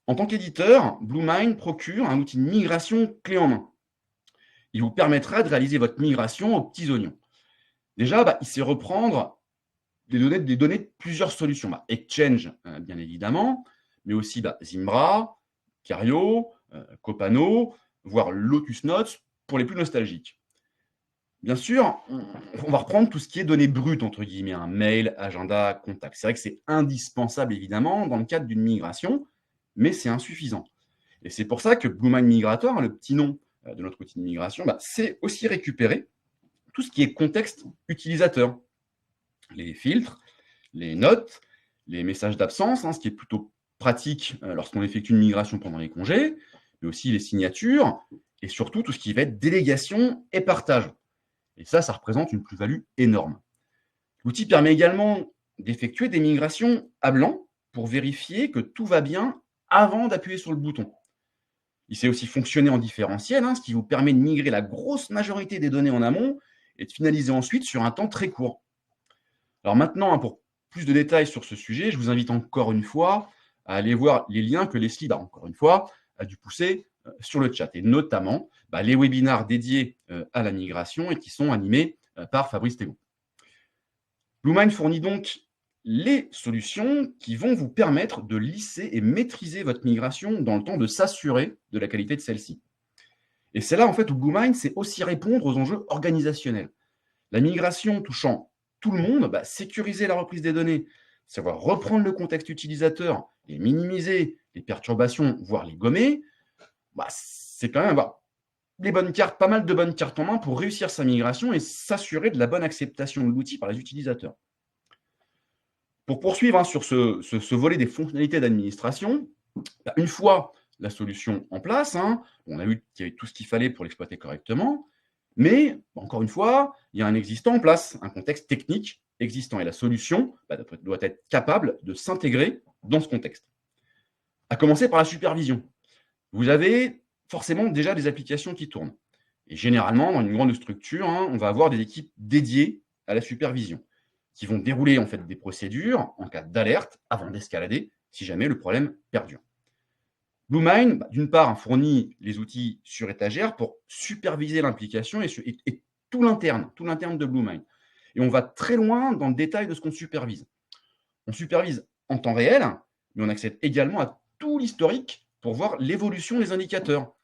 En tant qu'éditeur, Bluemind procure un outil de migration clé en main. Il vous permettra de réaliser votre migration aux petits oignons. Déjà, il sait reprendre des données de plusieurs solutions. Exchange, bien évidemment, mais aussi Zimbra, Cario, Copano, voire Lotus Notes pour les plus nostalgiques. Bien sûr, on va reprendre tout ce qui est données brutes, entre guillemets, mail, agenda, contact. C'est vrai que c'est indispensable, évidemment, dans le cadre d'une migration, mais c'est insuffisant. Et c'est pour ça que Bluemind Migrator, le petit nom de notre outil de migration, c'est aussi récupérer tout ce qui est contexte utilisateur. Les filtres, les notes, les messages d'absence, ce qui est plutôt pratique lorsqu'on effectue une migration pendant les congés, mais aussi les signatures, et surtout tout ce qui va être délégation et partage. Et ça représente une plus-value énorme. L'outil permet également d'effectuer des migrations à blanc pour vérifier que tout va bien avant d'appuyer sur le bouton. Il sait aussi fonctionner en différentiel, ce qui vous permet de migrer la grosse majorité des données en amont et de finaliser ensuite sur un temps très court. Alors maintenant, pour plus de détails sur ce sujet, je vous invite encore une fois à aller voir les liens que Leslie, encore une fois, a dû pousser sur le chat, et notamment les webinars dédiés à la migration et qui sont animés par Fabrice Thégault. Bluemind fournit donc les solutions qui vont vous permettre de lisser et maîtriser votre migration dans le temps, de s'assurer de la qualité de celle-ci. Et c'est là, en fait, où Bluemind sait aussi répondre aux enjeux organisationnels. La migration touchant tout le monde, sécuriser la reprise des données, savoir reprendre le contexte utilisateur et minimiser les perturbations, voire les gommer, c'est quand même avoir les bonnes cartes, pas mal de bonnes cartes en main pour réussir sa migration et s'assurer de la bonne acceptation de l'outil par les utilisateurs. Pour poursuivre sur ce volet des fonctionnalités d'administration, une fois la solution en place, on a vu qu'il y avait tout ce qu'il fallait pour l'exploiter correctement, mais encore une fois, il y a un existant en place, un contexte technique existant, et la solution doit être capable de s'intégrer dans ce contexte. À commencer par la supervision. Vous avez forcément déjà des applications qui tournent. Et généralement, dans une grande structure, on va avoir des équipes dédiées à la supervision, qui vont dérouler en fait des procédures en cas d'alerte avant d'escalader si jamais le problème perdure. Bluemind, d'une part, fournit les outils sur étagère pour superviser l'implication et tout l'interne de Bluemind. Et on va très loin dans le détail de ce qu'on supervise. On supervise en temps réel, mais on accède également à tout l'historique pour voir l'évolution des indicateurs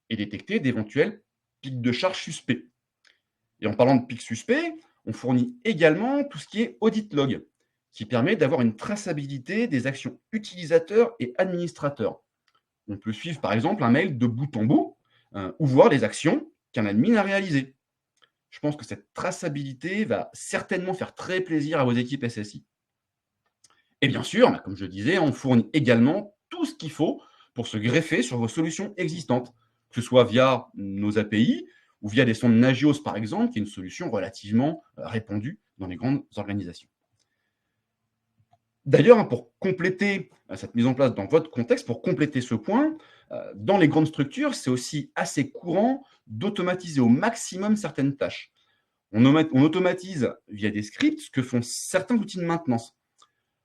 et détecter d'éventuels pics de charge suspects. Et en parlant de pics suspects, on fournit également tout ce qui est audit log, qui permet d'avoir une traçabilité des actions utilisateurs et administrateurs. On peut suivre par exemple un mail de bout en bout ou voir les actions qu'un admin a réalisées. Je pense que cette traçabilité va certainement faire très plaisir à vos équipes SSI. Et bien sûr, comme je disais, on fournit également tout ce qu'il faut pour se greffer sur vos solutions existantes, que ce soit via nos API ou via des sondes Nagios, par exemple, qui est une solution relativement répandue dans les grandes organisations. D'ailleurs, pour compléter cette mise en place dans votre contexte, pour compléter ce point, dans les grandes structures, c'est aussi assez courant d'automatiser au maximum certaines tâches. On automatise via des scripts ce que font certains outils de maintenance,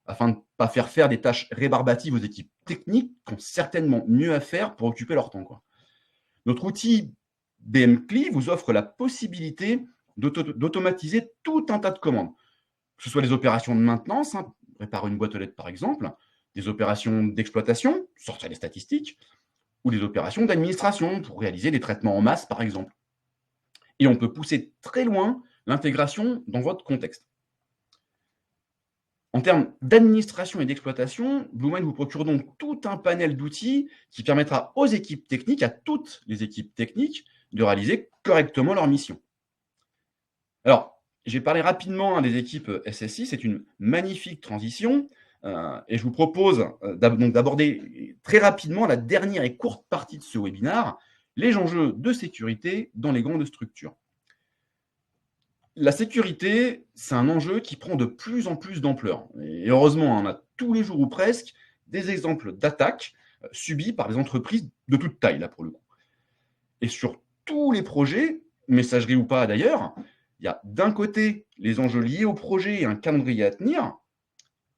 afin de ne pas faire des tâches rébarbatives aux équipes techniques qui ont certainement mieux à faire pour occuper leur temps, quoi. Notre outil BMCLI vous offre la possibilité d'automatiser tout un tas de commandes, que ce soit les opérations de maintenance, réparer une boîte aux lettres par exemple, des opérations d'exploitation, sortir les statistiques, ou des opérations d'administration pour réaliser des traitements en masse par exemple. Et on peut pousser très loin l'intégration dans votre contexte. En termes d'administration et d'exploitation, BlueMind vous procure donc tout un panel d'outils qui permettra aux équipes techniques, à toutes les équipes techniques, de réaliser correctement leur mission. Alors, j'ai parlé rapidement des équipes SSI, c'est une magnifique transition, et je vous propose donc d'aborder très rapidement la dernière et courte partie de ce webinaire, les enjeux de sécurité dans les grandes structures. La sécurité, c'est un enjeu qui prend de plus en plus d'ampleur. Et heureusement, on a tous les jours ou presque des exemples d'attaques subies par des entreprises de toute taille, là pour le coup. Et sur tous les projets, messagerie ou pas d'ailleurs, il y a d'un côté les enjeux liés au projet et un calendrier à tenir,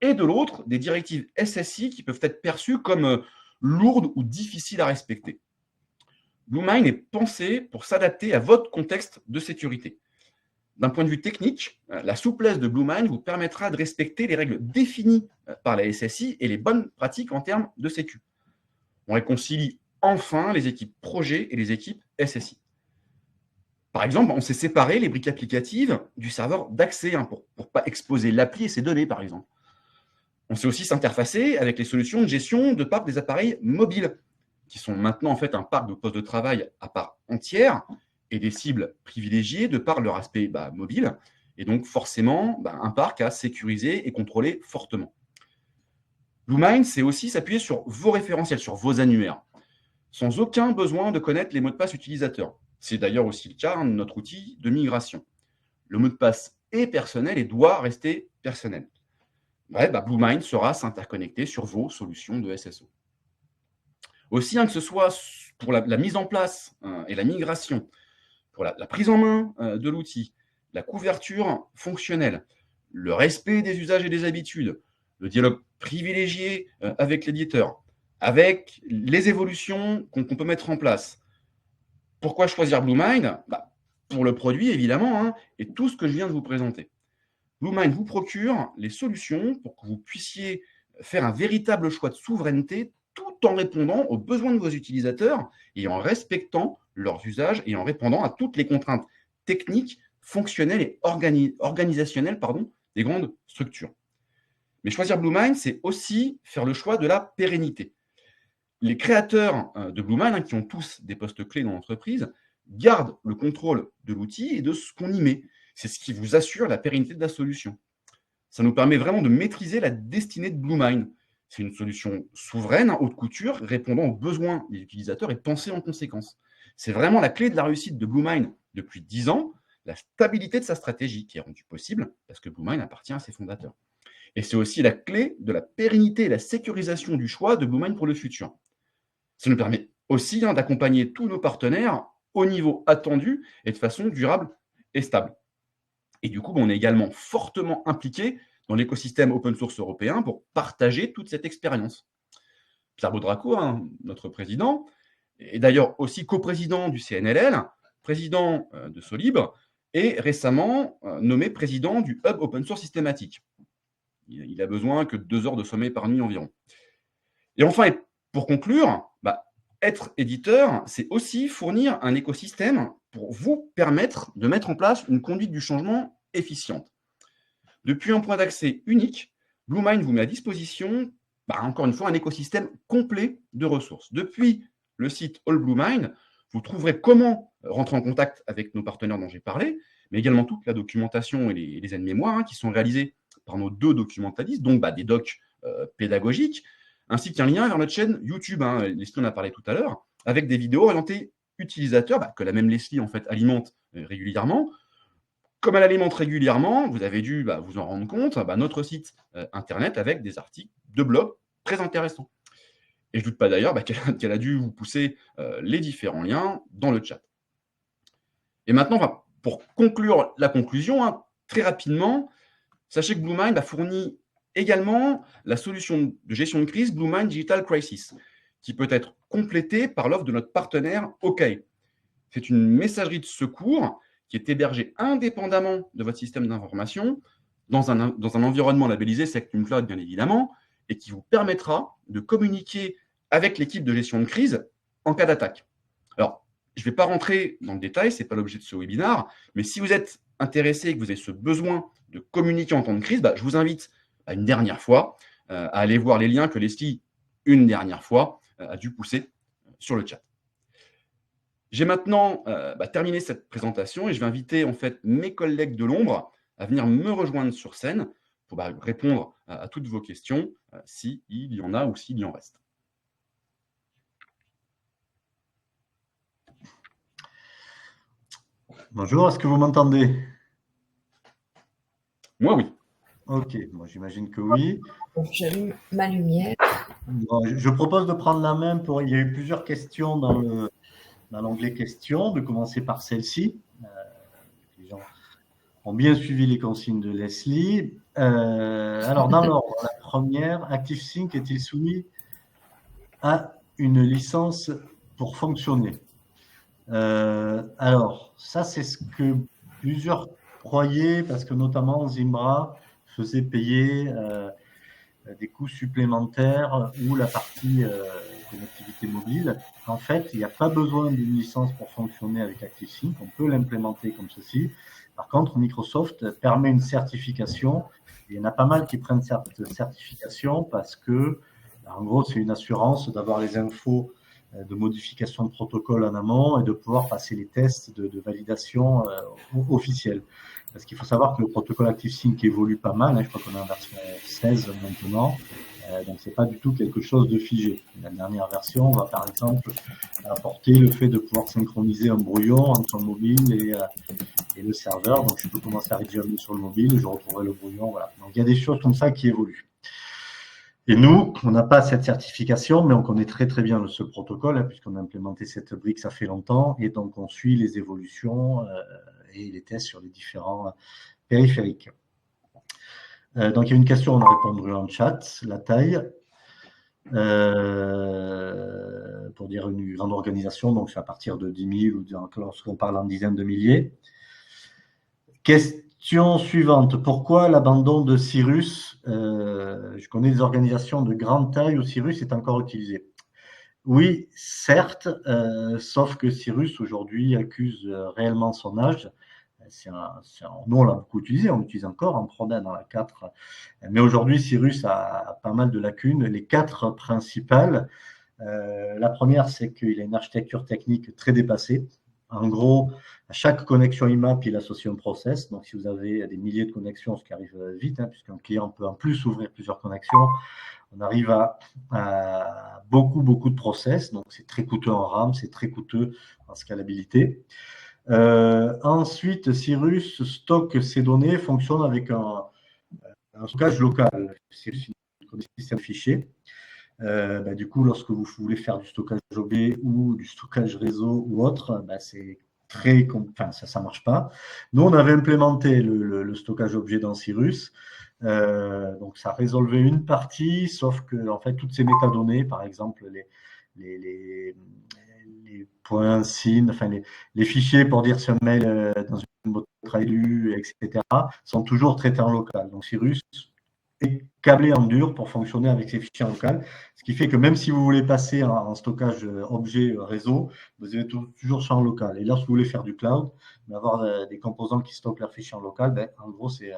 et de l'autre, des directives SSI qui peuvent être perçues comme lourdes ou difficiles à respecter. BlueMind est pensé pour s'adapter à votre contexte de sécurité. D'un point de vue technique, la souplesse de BlueMind vous permettra de respecter les règles définies par la SSI et les bonnes pratiques en termes de sécu. On réconcilie enfin les équipes projet et les équipes SSI. Par exemple, on sait séparer les briques applicatives du serveur d'accès pour ne pas exposer l'appli et ses données, par exemple. On sait aussi s'interfacer avec les solutions de gestion de parc des appareils mobiles, qui sont maintenant en fait un parc de postes de travail à part entière et des cibles privilégiées de par leur aspect mobile, et donc forcément un parc à sécuriser et contrôler fortement. BlueMind, c'est aussi s'appuyer sur vos référentiels, sur vos annuaires, sans aucun besoin de connaître les mots de passe utilisateurs. C'est d'ailleurs aussi le cas de notre outil de migration. Le mot de passe est personnel et doit rester personnel. BlueMind saura s'interconnecter sur vos solutions de SSO. Aussi, que ce soit pour la mise en place et la migration, pour la prise en main de l'outil, la couverture fonctionnelle, le respect des usages et des habitudes, le dialogue privilégié avec l'éditeur, avec les évolutions qu'on peut mettre en place. Pourquoi choisir BlueMind ? Pour le produit, évidemment, et tout ce que je viens de vous présenter. BlueMind vous procure les solutions pour que vous puissiez faire un véritable choix de souveraineté tout en répondant aux besoins de vos utilisateurs et en respectant leurs usages et en répondant à toutes les contraintes techniques, fonctionnelles et organisationnelles des grandes structures. Mais choisir BlueMind, c'est aussi faire le choix de la pérennité. Les créateurs de BlueMind, qui ont tous des postes clés dans l'entreprise, gardent le contrôle de l'outil et de ce qu'on y met. C'est ce qui vous assure la pérennité de la solution. Ça nous permet vraiment de maîtriser la destinée de BlueMind. C'est une solution souveraine, haute couture, répondant aux besoins des utilisateurs et pensée en conséquence. C'est vraiment la clé de la réussite de BlueMind depuis 10 ans, la stabilité de sa stratégie qui est rendue possible parce que BlueMind appartient à ses fondateurs. Et c'est aussi la clé de la pérennité et la sécurisation du choix de BlueMind pour le futur. Ça nous permet aussi d'accompagner tous nos partenaires au niveau attendu et de façon durable et stable. Et du coup, on est également fortement impliqué dans l'écosystème open source européen pour partager toute cette expérience. Pierre Baudraco, notre président, est d'ailleurs aussi coprésident du CNLL, président de Solibre, et récemment nommé président du Hub Open Source Systématique. Il a besoin que de 2 heures de sommeil par nuit environ. Et enfin, et pour conclure, être éditeur, c'est aussi fournir un écosystème pour vous permettre de mettre en place une conduite du changement efficiente. Depuis un point d'accès unique, BlueMind vous met à disposition, encore une fois, un écosystème complet de ressources. Depuis le site All BlueMind, vous trouverez comment rentrer en contact avec nos partenaires dont j'ai parlé, mais également toute la documentation et les aides-mémoires qui sont réalisées par nos 2 documentalistes, donc des docs pédagogiques, ainsi qu'un lien vers notre chaîne YouTube, Leslie en a parlé tout à l'heure, avec des vidéos orientées utilisateur que la même Leslie en fait alimente régulièrement. Comme elle alimente régulièrement, vous avez dû vous en rendre compte, notre site internet avec des articles de blog très intéressants. Et je ne doute pas d'ailleurs qu'elle a dû vous pousser les différents liens dans le chat. Et maintenant, pour conclure la conclusion, très rapidement, sachez que BlueMind a fourni également la solution de gestion de crise BlueMind Digital Crisis, qui peut être complétée par l'offre de notre partenaire OK. C'est une messagerie de secours qui est hébergée indépendamment de votre système d'information dans un environnement labellisé Sectum Cloud, bien évidemment, et qui vous permettra de communiquer avec l'équipe de gestion de crise en cas d'attaque. Alors, je ne vais pas rentrer dans le détail, ce n'est pas l'objet de ce webinaire, mais si vous êtes intéressé et que vous avez ce besoin de communiquer en temps de crise, je vous invite une dernière fois à aller voir les liens que Leslie, une dernière fois, a dû pousser sur le chat. J'ai maintenant terminé cette présentation et je vais inviter en fait mes collègues de l'ombre à venir me rejoindre sur scène pour répondre à toutes vos questions, s'il y en a ou s'il y en reste. Bonjour, est-ce que vous m'entendez? Moi, oui. Ok, moi j'imagine que oui. J'allume ma lumière. Bon, je propose de prendre la main pour. Il y a eu plusieurs questions dans l'onglet questions, de commencer par celle-ci. Les gens ont bien suivi les consignes de Leslie. Alors, dans l'ordre, la première, ActiveSync est-il soumis à une licence pour fonctionner? Alors, ça, c'est ce que plusieurs croyaient, parce que notamment Zimbra faisait payer des coûts supplémentaires ou la partie connectivité mobile. En fait, il n'y a pas besoin d'une licence pour fonctionner avec ActiveSync. On peut l'implémenter comme ceci. Par contre, Microsoft permet une certification. Et il y en a pas mal qui prennent cette certification parce que, en gros, c'est une assurance d'avoir les infos de modification de protocole en amont et de pouvoir passer les tests de validation officielle. Parce qu'il faut savoir que le protocole ActiveSync évolue pas mal. Je crois qu'on est en version 16 maintenant. Donc, c'est pas du tout quelque chose de figé. La dernière version va, par exemple, apporter le fait de pouvoir synchroniser un brouillon entre un mobile et le serveur. Donc, je peux commencer à rédiger sur le mobile, je retrouverai le brouillon. Voilà. Donc, il y a des choses comme ça qui évoluent. Et nous, on n'a pas cette certification, mais on connaît très très bien ce protocole, puisqu'on a implémenté cette brique, ça fait longtemps, et donc on suit les évolutions et les tests sur les différents périphériques. Donc il y a une question, on a répondu en chat, la taille. Pour dire une grande organisation, donc c'est à partir de 10 000 ou lorsqu'on parle en dizaines de milliers. Question suivante, pourquoi l'abandon de Cyrus? Je connais des organisations de grande taille où Cyrus est encore utilisé. Oui, certes, sauf que Cyrus aujourd'hui accuse réellement son âge. Nous, on l'a beaucoup utilisé, on l'utilise encore en prod dans la 4. Mais aujourd'hui, Cyrus a pas mal de lacunes. Les 4 principales, la première, c'est qu'il a une architecture technique très dépassée. En gros, à chaque connexion IMAP, il associe un process. Donc, si vous avez des milliers de connexions, ce qui arrive vite, puisqu'un client peut en plus ouvrir plusieurs connexions, on arrive à beaucoup de process. Donc, c'est très coûteux en RAM, c'est très coûteux en scalabilité. Ensuite, Cyrus stocke ses données, fonctionne avec un stockage local. C'est un système fichier. Du coup, lorsque vous voulez faire du stockage objet ou du stockage réseau ou autre, c'est très, ça marche pas. Nous, on avait implémenté le stockage objet dans Cyrus. Donc, ça résolvait une partie, sauf que en fait, toutes ces métadonnées, par exemple, les points, signes, les fichiers pour dire si un mail dans une boîte est lu, etc., sont toujours traités en local. Donc, Cyrus est câblé en dur pour fonctionner avec ces fichiers en local, ce qui fait que même si vous voulez passer en stockage objet réseau, vous avez toujours ça en local. Et lorsque vous voulez faire du cloud, avoir des composants qui stockent leurs fichiers en local, en gros, c'est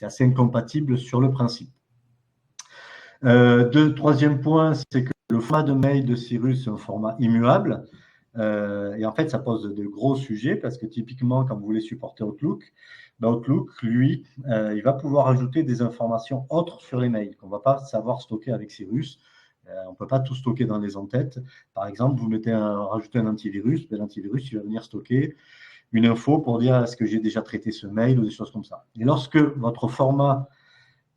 assez incompatible sur le principe. Troisième point, c'est que le format de mail de Cyrus est un format immuable. Et en fait, ça pose de gros sujets parce que typiquement, quand vous voulez supporter Outlook, Outlook, lui, il va pouvoir ajouter des informations autres sur les mails qu'on ne va pas savoir stocker avec Cyrus. On ne peut pas tout stocker dans les entêtes. Par exemple, vous rajoutez un antivirus, l'antivirus, il va venir stocker une info pour dire est-ce que j'ai déjà traité ce mail ou des choses comme ça. Et lorsque votre format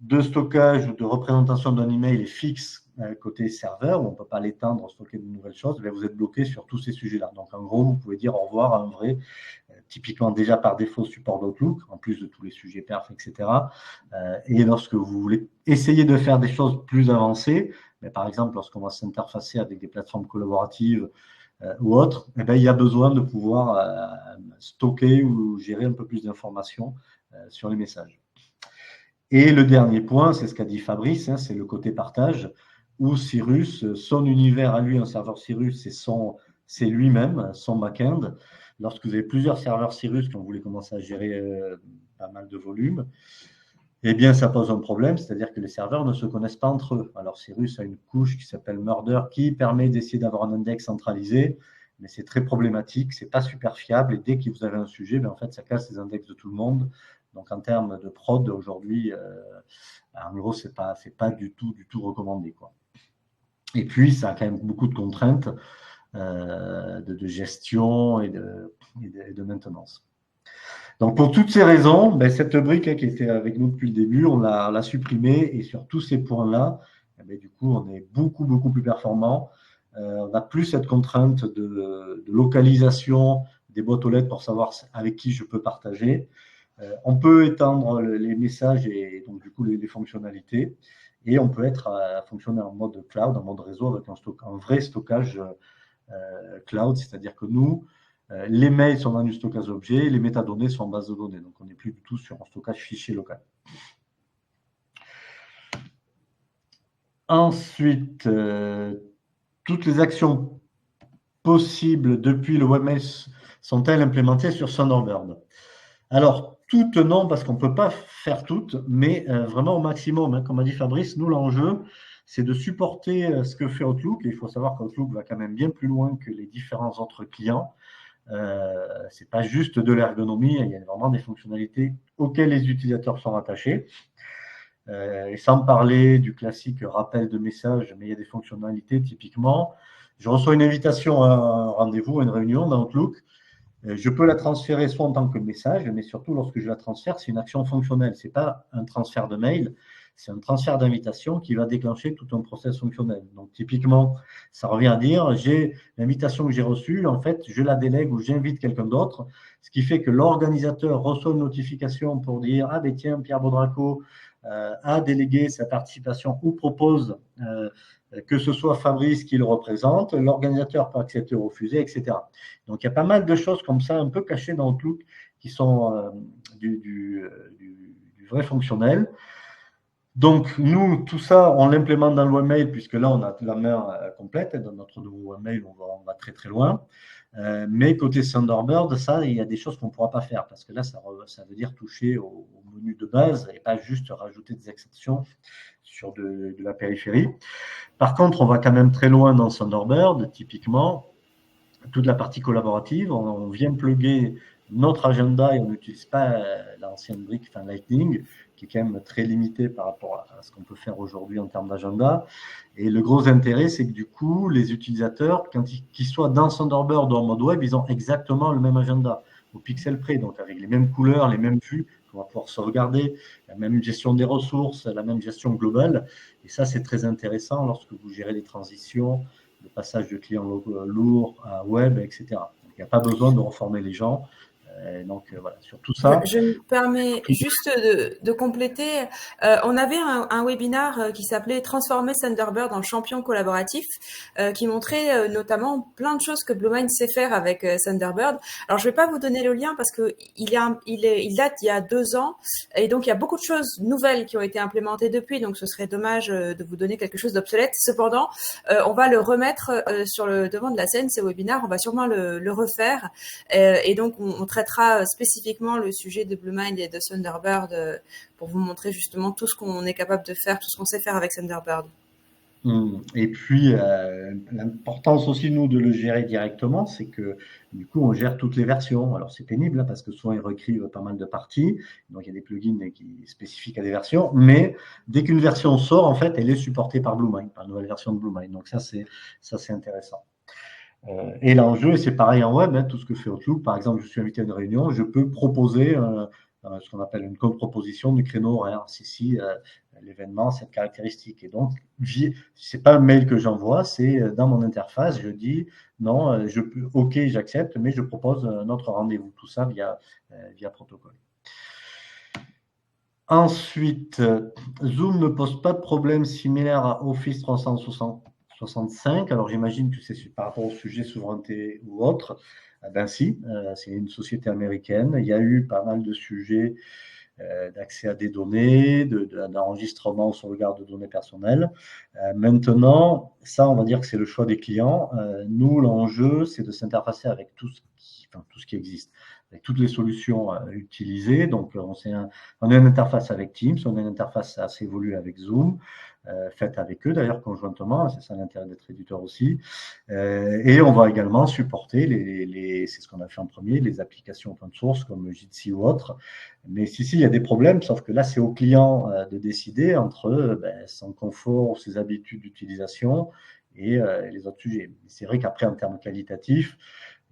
de stockage ou de représentation d'un email est fixe côté serveur, où on ne peut pas l'étendre, stocker de nouvelles choses, vous êtes bloqué sur tous ces sujets-là. Donc, en gros, vous pouvez dire au revoir à un vrai, typiquement déjà par défaut support d'Outlook, en plus de tous les sujets perf, etc. Et lorsque vous voulez essayer de faire des choses plus avancées, mais par exemple, lorsqu'on va s'interfacer avec des plateformes collaboratives ou autres, il y a besoin de pouvoir stocker ou gérer un peu plus d'informations sur les messages. Et le dernier point, c'est ce qu'a dit Fabrice, c'est le côté partage, où Cyrus, son univers à lui, un serveur Cyrus, c'est lui-même, son back-end. Lorsque vous avez plusieurs serveurs Cyrus, quand vous voulez commencer à gérer pas mal de volume, eh bien, ça pose un problème, c'est-à-dire que les serveurs ne se connaissent pas entre eux. Alors, Cyrus a une couche qui s'appelle Murder, qui permet d'essayer d'avoir un index centralisé, mais c'est très problématique, c'est pas super fiable, et dès que vous avez un sujet, en fait, ça casse les index de tout le monde. Donc, en termes de prod, aujourd'hui, en gros, c'est pas du tout recommandé, quoi. Et puis, ça a quand même beaucoup de contraintes de gestion et de maintenance. Donc, pour toutes ces raisons, cette brique qui était avec nous depuis le début, on l'a supprimée. Et sur tous ces points-là, du coup, on est beaucoup plus performant. On n'a plus cette contrainte de localisation des boîtes aux lettres pour savoir avec qui je peux partager. On peut étendre les messages et donc du coup les fonctionnalités. Et on peut fonctionner en mode cloud, en mode réseau avec un vrai stockage cloud, c'est-à-dire que nous, les mails sont dans du stockage objet, les métadonnées sont en base de données. Donc, on n'est plus du tout sur un stockage fichier local. Ensuite, toutes les actions possibles depuis le webmail sont-elles implémentées sur Thunderbird? Alors, toutes non, parce qu'on ne peut pas faire toutes, mais vraiment au maximum. Comme a dit Fabrice, nous, l'enjeu, c'est de supporter ce que fait Outlook. Et il faut savoir qu'Outlook va quand même bien plus loin que les différents autres clients. C'est pas juste de l'ergonomie, il y a vraiment des fonctionnalités auxquelles les utilisateurs sont rattachés. Et sans parler du classique rappel de messages, mais il y a des fonctionnalités typiquement. Je reçois une invitation à un rendez-vous, à une réunion dans Outlook. Je peux la transférer soit en tant que message, mais surtout lorsque je la transfère, c'est une action fonctionnelle. Ce n'est pas un transfert de mail, c'est un transfert d'invitation qui va déclencher tout un process fonctionnel. Donc, typiquement, ça revient à dire, j'ai l'invitation que j'ai reçue, en fait, je la délègue ou j'invite quelqu'un d'autre, ce qui fait que l'organisateur reçoit une notification pour dire, ah ben tiens, Pierre Baudraco a délégué sa participation ou propose que ce soit Fabrice qui le représente, l'organisateur peut accepter ou refuser, etc. Donc, il y a pas mal de choses comme ça, un peu cachées dans Outlook, qui sont du vrai fonctionnel. Donc, nous, tout ça, on l'implémente dans le webmail, puisque là, on a la main complète. Dans notre nouveau webmail, on va très, très loin. Mais côté Thunderbird, ça, il y a des choses qu'on ne pourra pas faire, parce que là, ça veut dire toucher au menu de base et pas juste rajouter des exceptions sur de la périphérie. Par contre, on va quand même très loin dans Thunderbird, typiquement, toute la partie collaborative. On vient plugger notre agenda et on n'utilise pas l'ancienne brique, Lightning, qui est quand même très limité par rapport à ce qu'on peut faire aujourd'hui en termes d'agenda. Et le gros intérêt, c'est que du coup, les utilisateurs, qu'ils soient dans Thunderbird ou en mode web, ils ont exactement le même agenda, au pixel près, donc avec les mêmes couleurs, les mêmes vues, qu'on va pouvoir sauvegarder, la même gestion des ressources, la même gestion globale. Et ça, c'est très intéressant lorsque vous gérez les transitions, le passage de clients lourds à web, etc. Donc, il n'y a pas besoin de reformer les gens. Donc voilà, sur tout ça. Je me permets juste de compléter. On avait un webinar qui s'appelait Transformer Thunderbird en champion collaboratif, qui montrait notamment plein de choses que Bluemind sait faire avec Thunderbird. Alors je vais pas vous donner le lien parce que il date il y a 2 ans et donc il y a beaucoup de choses nouvelles qui ont été implémentées depuis. Donc ce serait dommage de vous donner quelque chose d'obsolète. Cependant, on va le remettre sur le devant de la scène, ces webinars. On va sûrement le refaire et donc on traitera spécifiquement le sujet de Bluemind et de Thunderbird pour vous montrer justement tout ce qu'on est capable de faire, tout ce qu'on sait faire avec Thunderbird. Et puis, l'importance aussi, nous, de le gérer directement, c'est que, du coup, on gère toutes les versions. Alors, c'est pénible, hein, parce que souvent, ils reécrivent pas mal de parties. Donc, il y a des plugins spécifiques à des versions. Mais dès qu'une version sort, en fait, elle est supportée par Bluemind, par la nouvelle version de Bluemind. Donc, ça, c'est intéressant. Et l'enjeu, c'est pareil en web, hein, tout ce que fait Outlook. Par exemple, je suis invité à une réunion, je peux proposer ce qu'on appelle une contre-proposition du créneau horaire. Si l'événement, cette caractéristique. Et donc, c'est pas un mail que j'envoie, c'est dans mon interface, je dis non, ok, j'accepte, mais je propose un autre rendez-vous. Tout ça via protocole. Ensuite, Zoom ne pose pas de problème similaire à Office 365. Alors, j'imagine que c'est par rapport au sujet souveraineté ou autre. Ben si, c'est une société américaine. Il y a eu pas mal de sujets d'accès à des données, d'enregistrement ou sauvegarde de données personnelles. Maintenant, ça, on va dire que c'est le choix des clients. Nous, l'enjeu, c'est de s'interfacer avec tout ce qui existe, avec toutes les solutions utilisées. Donc, on a une interface avec Teams, on a une interface assez évoluée avec Zoom, faite avec eux d'ailleurs conjointement, c'est ça l'intérêt d'être éditeur aussi. Et on va également supporter, c'est ce qu'on a fait en premier, les applications open source comme Jitsi ou autres. Mais si, il y a des problèmes, sauf que là, c'est au client de décider entre son confort, ses habitudes d'utilisation et les autres sujets. C'est vrai qu'après, en termes qualitatifs,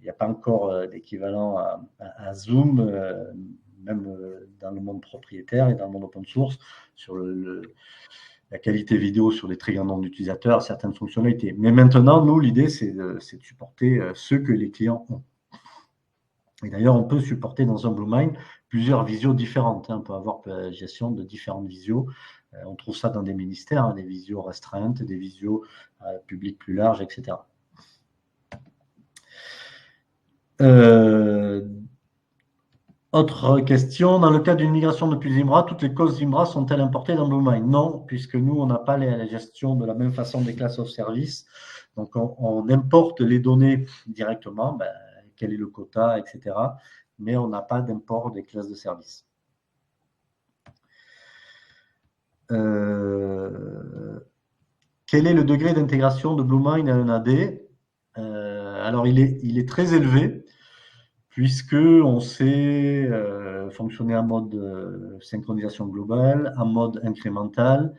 il n'y a pas encore d'équivalent à Zoom, même dans le monde propriétaire et dans le monde open source, sur la qualité vidéo sur des très grands nombres d'utilisateurs, certaines fonctionnalités. Mais maintenant, nous, l'idée, c'est de supporter ceux que les clients ont. Et d'ailleurs, on peut supporter dans un Bluemind plusieurs visios différentes. On peut avoir la gestion de différentes visios. On trouve ça dans des ministères, des visios restreintes, des visios publics plus larges, etc. Autre question, dans le cas d'une migration depuis Zimbra, toutes les causes Zimbra sont-elles importées dans Bluemind? Non, puisque nous, on n'a pas la gestion de la même façon des classes of service. Donc, on importe les données directement, quel est le quota, etc. Mais on n'a pas d'import des classes de service. Quel est le degré d'intégration de Bluemind à un AD? Alors, il est très élevé, puisqu'on sait fonctionner en mode synchronisation globale, en mode incrémental,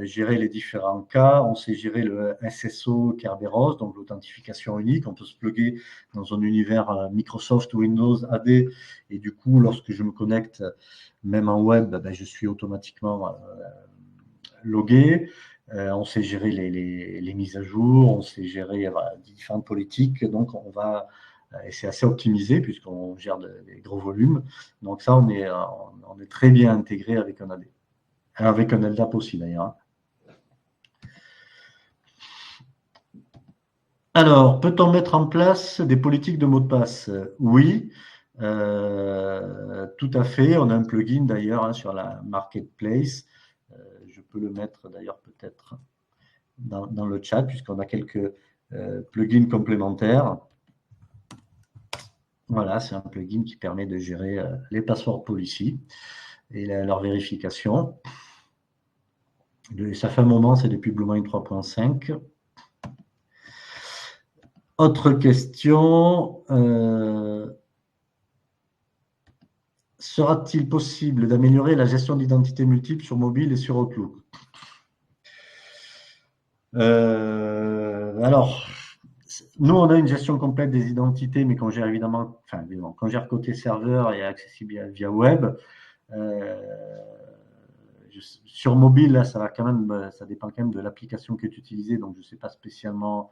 gérer les différents cas. On sait gérer le SSO Kerberos, donc l'authentification unique. On peut se plugger dans un univers Microsoft ou Windows AD. Et du coup, lorsque je me connecte, même en web, je suis automatiquement logué. On sait gérer les mises à jour, on sait gérer différentes politiques. Donc, et c'est assez optimisé puisqu'on gère des gros volumes. Donc ça, on est très bien intégré avec un AD. Avec un LDAP aussi d'ailleurs. Alors, peut-on mettre en place des politiques de mots de passe? Oui, tout à fait. On a un plugin d'ailleurs sur la marketplace. Je peux le mettre d'ailleurs peut-être dans le chat puisqu'on a quelques plugins complémentaires. Voilà, c'est un plugin qui permet de gérer les password policy et leur vérification. Ça fait un moment, c'est depuis Bluemind 3.5. Autre question. Sera-t-il possible d'améliorer la gestion d'identité multiple sur mobile et sur Outlook? Alors, nous, on a une gestion complète des identités, mais qu'on gère évidemment, qu'on gère côté serveur et accessible via web. Sur mobile, là, ça dépend quand même de l'application qui est utilisée, donc je ne sais pas spécialement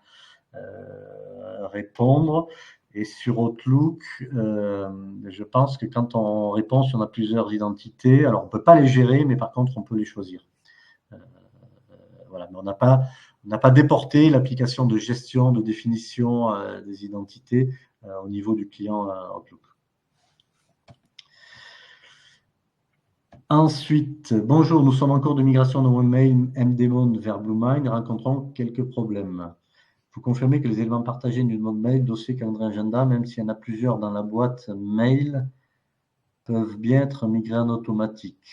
répondre. Et sur Outlook, je pense que quand on répond, si on a plusieurs identités, alors on ne peut pas les gérer, mais par contre, on peut les choisir. Voilà, mais on n'a pas déporté l'application de gestion, de définition des identités au niveau du client Outlook. Ensuite, bonjour, nous sommes en cours de migration de OneMail MDMon vers Bluemind et rencontrons quelques problèmes. Vous confirmez que les éléments partagés d'une mode mail, dossier, calendrier, agenda, même s'il y en a plusieurs dans la boîte mail, peuvent bien être migrés en automatique.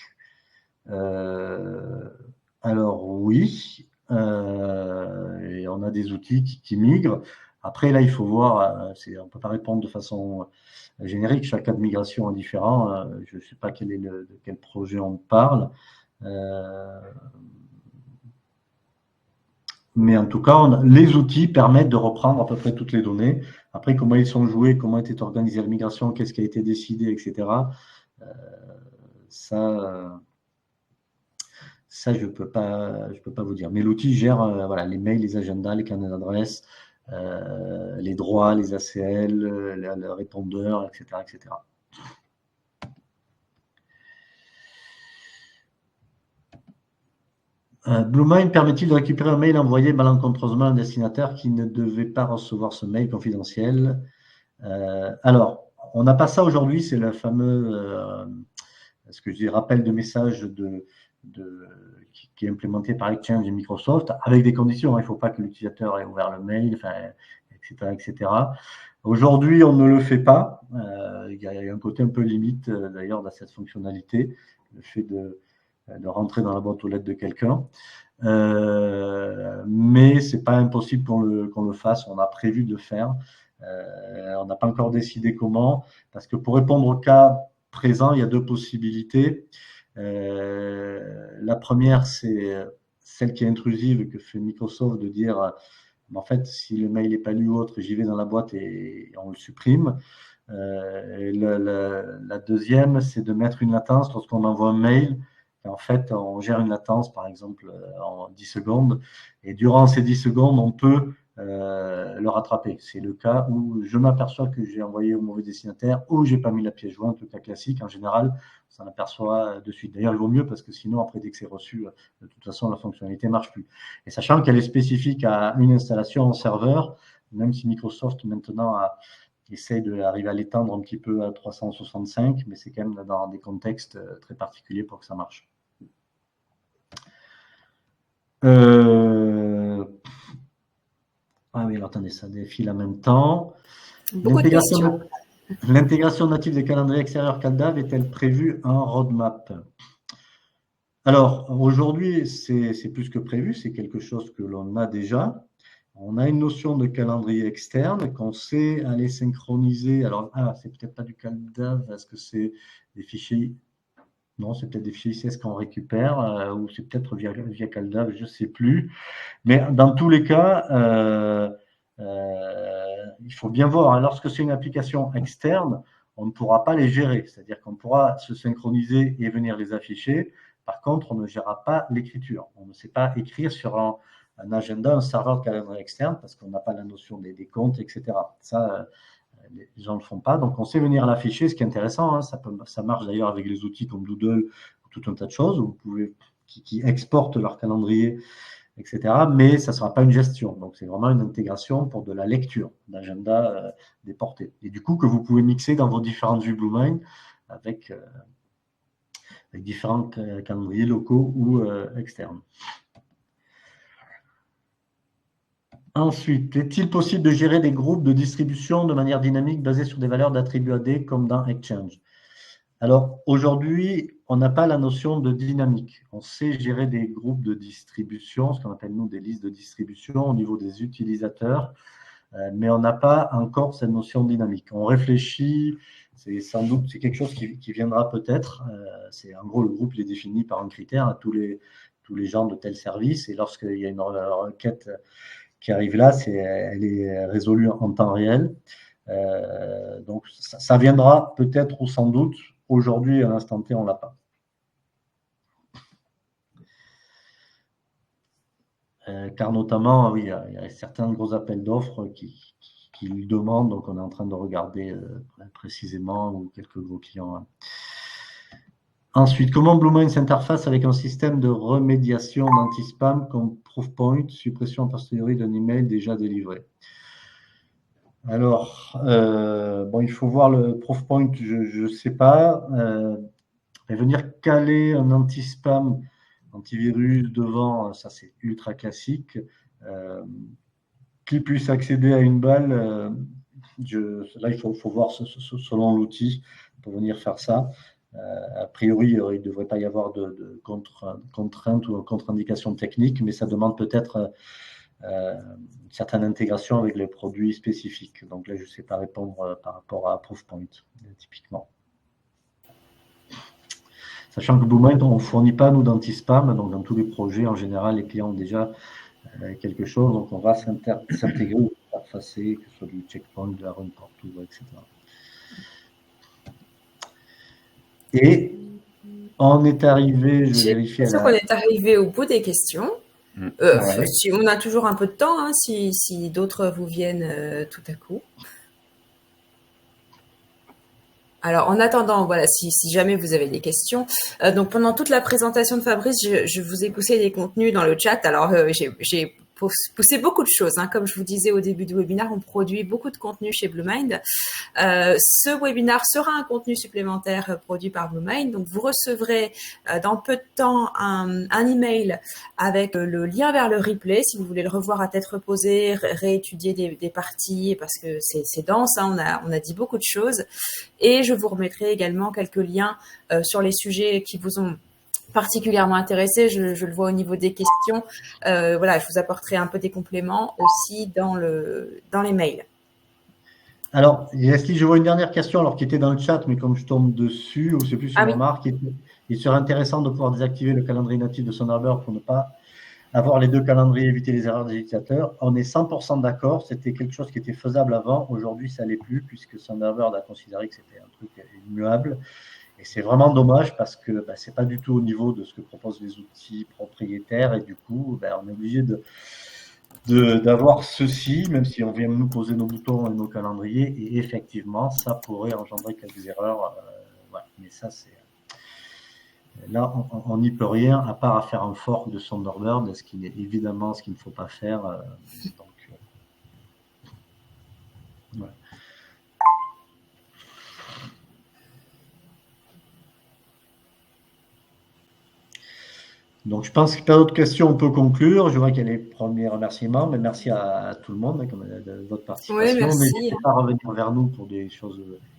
Alors oui, et on a des outils qui migrent. Après, là, il faut voir, on ne peut pas répondre de façon générique, chaque cas de migration est différent. Je ne sais pas de quel projet on parle. Mais en tout cas, les outils permettent de reprendre à peu près toutes les données. Après, comment ils sont joués, comment était organisée la migration, qu'est-ce qui a été décidé, etc. Ça, je peux pas vous dire. Mais l'outil gère voilà, les mails, les agendas, les carnets d'adresse, les droits, les ACL, le répondeur, etc., etc. Bluemind permet-il de récupérer un mail envoyé malencontreusement à un destinataire qui ne devait pas recevoir ce mail confidentiel? Alors, on n'a pas ça aujourd'hui, c'est le fameux ce que je dis, rappel de message qui est implémenté par Exchange et Microsoft, avec des conditions. Il ne faut pas que l'utilisateur ait ouvert le mail, etc., etc. Aujourd'hui, on ne le fait pas. Il y a un côté un peu limite, d'ailleurs, dans cette fonctionnalité, le fait de rentrer dans la boîte aux lettres de quelqu'un. Mais ce n'est pas impossible qu'on le fasse. On a prévu de le faire. On n'a pas encore décidé comment, parce que pour répondre au cas présent, il y a deux possibilités. La première, c'est celle qui est intrusive, que fait Microsoft, de dire en fait, si le mail n'est pas lu ou autre, j'y vais dans la boîte et on le supprime. La deuxième, c'est de mettre une latence lorsqu'on envoie un mail. En fait, on gère une latence, par exemple, en 10 secondes. Et durant ces 10 secondes, on peut le rattraper. C'est le cas où je m'aperçois que j'ai envoyé au mauvais destinataire ou j'ai pas mis la pièce jointe, le cas classique. En général, on s'en aperçoit de suite. D'ailleurs, il vaut mieux parce que sinon, après, dès que c'est reçu, de toute façon, la fonctionnalité ne marche plus. Et sachant qu'elle est spécifique à une installation en serveur, même si Microsoft maintenant essaye d'arriver à l'étendre un petit peu à 365, mais c'est quand même dans des contextes très particuliers pour que ça marche. Ah oui, alors attendez, ça défile en même temps. Beaucoup de questions. L'intégration native des calendriers extérieurs CalDAV est-elle prévue en roadmap? Alors, aujourd'hui, c'est plus que prévu, c'est quelque chose que l'on a déjà. On a une notion de calendrier externe qu'on sait aller synchroniser. Alors, c'est peut-être pas du CalDAV, est-ce que c'est des fichiers? Non, c'est peut-être des fichiers ICS qu'on récupère, ou c'est peut-être via CalDAV, je ne sais plus. Mais dans tous les cas, il faut bien voir, lorsque c'est une application externe, on ne pourra pas les gérer. C'est-à-dire qu'on pourra se synchroniser et venir les afficher. Par contre, on ne gérera pas l'écriture. On ne sait pas écrire sur un agenda, un serveur de calendrier externe, parce qu'on n'a pas la notion des comptes, etc. Ça, les gens ne le font pas. Donc, on sait venir l'afficher, ce qui est intéressant. Ça marche d'ailleurs avec les outils comme Doodle, tout un tas de choses, qui exportent leur calendrier, etc. Mais ça ne sera pas une gestion. Donc, c'est vraiment une intégration pour de la lecture d'agenda déporté. Et du coup, que vous pouvez mixer dans vos différentes vues Bluemind avec différents calendriers locaux ou externes. Ensuite, est-il possible de gérer des groupes de distribution de manière dynamique basés sur des valeurs d'attributs AD comme dans Exchange? Alors, aujourd'hui, on n'a pas la notion de dynamique. On sait gérer des groupes de distribution, ce qu'on appelle nous des listes de distribution au niveau des utilisateurs, mais on n'a pas encore cette notion dynamique. On réfléchit, c'est sans doute quelque chose qui viendra peut-être. C'est en gros, le groupe il est défini par un critère à tous les gens de tel service, et lorsqu'il y a une requête qui arrive là, elle est résolue en temps réel. Donc, ça viendra peut-être ou sans doute. Aujourd'hui, à l'instant T, on ne l'a pas. Car notamment, oui, il y a certains gros appels d'offres qui le demandent, donc on est en train de regarder précisément, ou quelques gros clients. Ensuite, comment Bluemind s'interface avec un système de remédiation d'anti-spam comme Proofpoint, suppression a posteriori d'un email déjà délivré? Alors, il faut voir le Proofpoint, je ne sais pas. Et venir caler un anti-spam, antivirus devant, ça c'est ultra classique. Qui puisse accéder à une balle, là il faut voir selon l'outil pour venir faire ça. A priori, il ne devrait pas y avoir de contraintes ou contre-indications techniques, mais ça demande peut-être une certaine intégration avec les produits spécifiques. Donc là, je ne sais pas répondre par rapport à Proofpoint, typiquement. Sachant que Bluemind, on ne fournit pas, nous, d'anti-spam. Donc, dans tous les projets, en général, les clients ont déjà quelque chose. Donc, on va s'intégrer ou interfacer, que ce soit du checkpoint, de la run partout, etc. Et on est arrivé, je vais vérifier. On est arrivé au bout des questions. Ouais. On a toujours un peu de temps, hein, si d'autres vous viennent tout à coup. Alors, en attendant, voilà, si jamais vous avez des questions. Donc, pendant toute la présentation de Fabrice, je vous ai poussé des contenus dans le chat. Alors, j'ai poussé beaucoup de choses. Hein. Comme je vous disais au début du webinaire, on produit beaucoup de contenu chez Bluemind. Ce webinaire sera un contenu supplémentaire produit par Bluemind. Donc, vous recevrez dans peu de temps un email avec le lien vers le replay si vous voulez le revoir à tête reposée, réétudier des parties parce que c'est dense. Hein. On a dit beaucoup de choses. Et je vous remettrai également quelques liens sur les sujets qui vous ont particulièrement intéressé, je le vois au niveau des questions. Voilà, je vous apporterai un peu des compléments aussi dans les mails. Alors, Leslie, je vois une dernière question alors qui était dans le chat, mais comme je tombe dessus, ou c'est plus une remarque, il serait intéressant de pouvoir désactiver le calendrier natif de Thunderbird pour ne pas avoir les deux calendriers, éviter les erreurs des utilisateurs. On est 100% d'accord, c'était quelque chose qui était faisable avant. Aujourd'hui, ça ne l'est plus puisque Thunderbird a considéré que c'était un truc immuable. Et c'est vraiment dommage parce que ce n'est pas du tout au niveau de ce que proposent les outils propriétaires. Et du coup, on est obligé d'avoir ceci, même si on vient nous poser nos boutons et nos calendriers. Et effectivement, ça pourrait engendrer quelques erreurs. Mais ça, c'est... Là, on n'y peut rien, à part à faire un fork de Thunderbird, ce qui est évidemment ce qu'il ne faut pas faire. Donc, je pense que pas d'autres questions, on peut conclure. Je vois qu'il y a les premiers remerciements, mais merci à tout le monde de votre participation. Oui, merci. N'hésitez pas à revenir vers nous pour des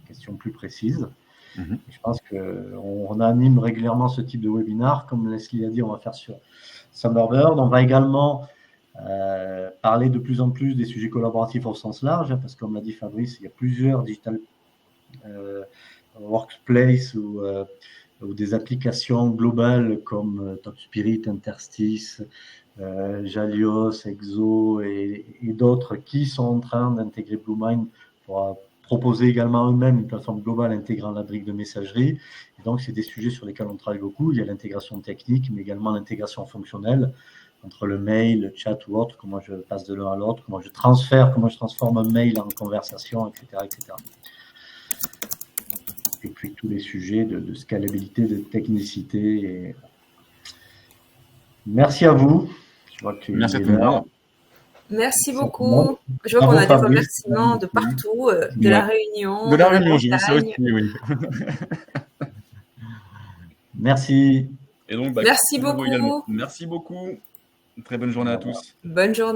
questions plus précises. Je pense qu'on anime régulièrement ce type de webinaire. Comme Leslie a dit, on va faire sur Thunderbird. On va également parler de plus en plus des sujets collaboratifs au sens large, parce que comme l'a dit Fabrice, il y a plusieurs digital workplace ou des applications globales comme TopSpirit, Interstice, Jalios, Exo et d'autres qui sont en train d'intégrer Bluemind pour proposer également eux-mêmes une plateforme globale intégrant la brique de messagerie. Et donc, c'est des sujets sur lesquels on travaille beaucoup. Il y a l'intégration technique, mais également l'intégration fonctionnelle entre le mail, le chat ou autre, comment je passe de l'un à l'autre, comment je transforme un mail en conversation, etc. etc. Et puis tous les sujets de scalabilité, de technicité. Et... Merci à vous. Je vois que merci à tout le monde. Merci beaucoup. Je vois qu'on a des remerciements de partout, de la Réunion. De la Réunion, j'ai vu ça aussi, oui. Merci. Et donc, merci beaucoup. Merci beaucoup. Une très bonne journée à tous. Bonne journée.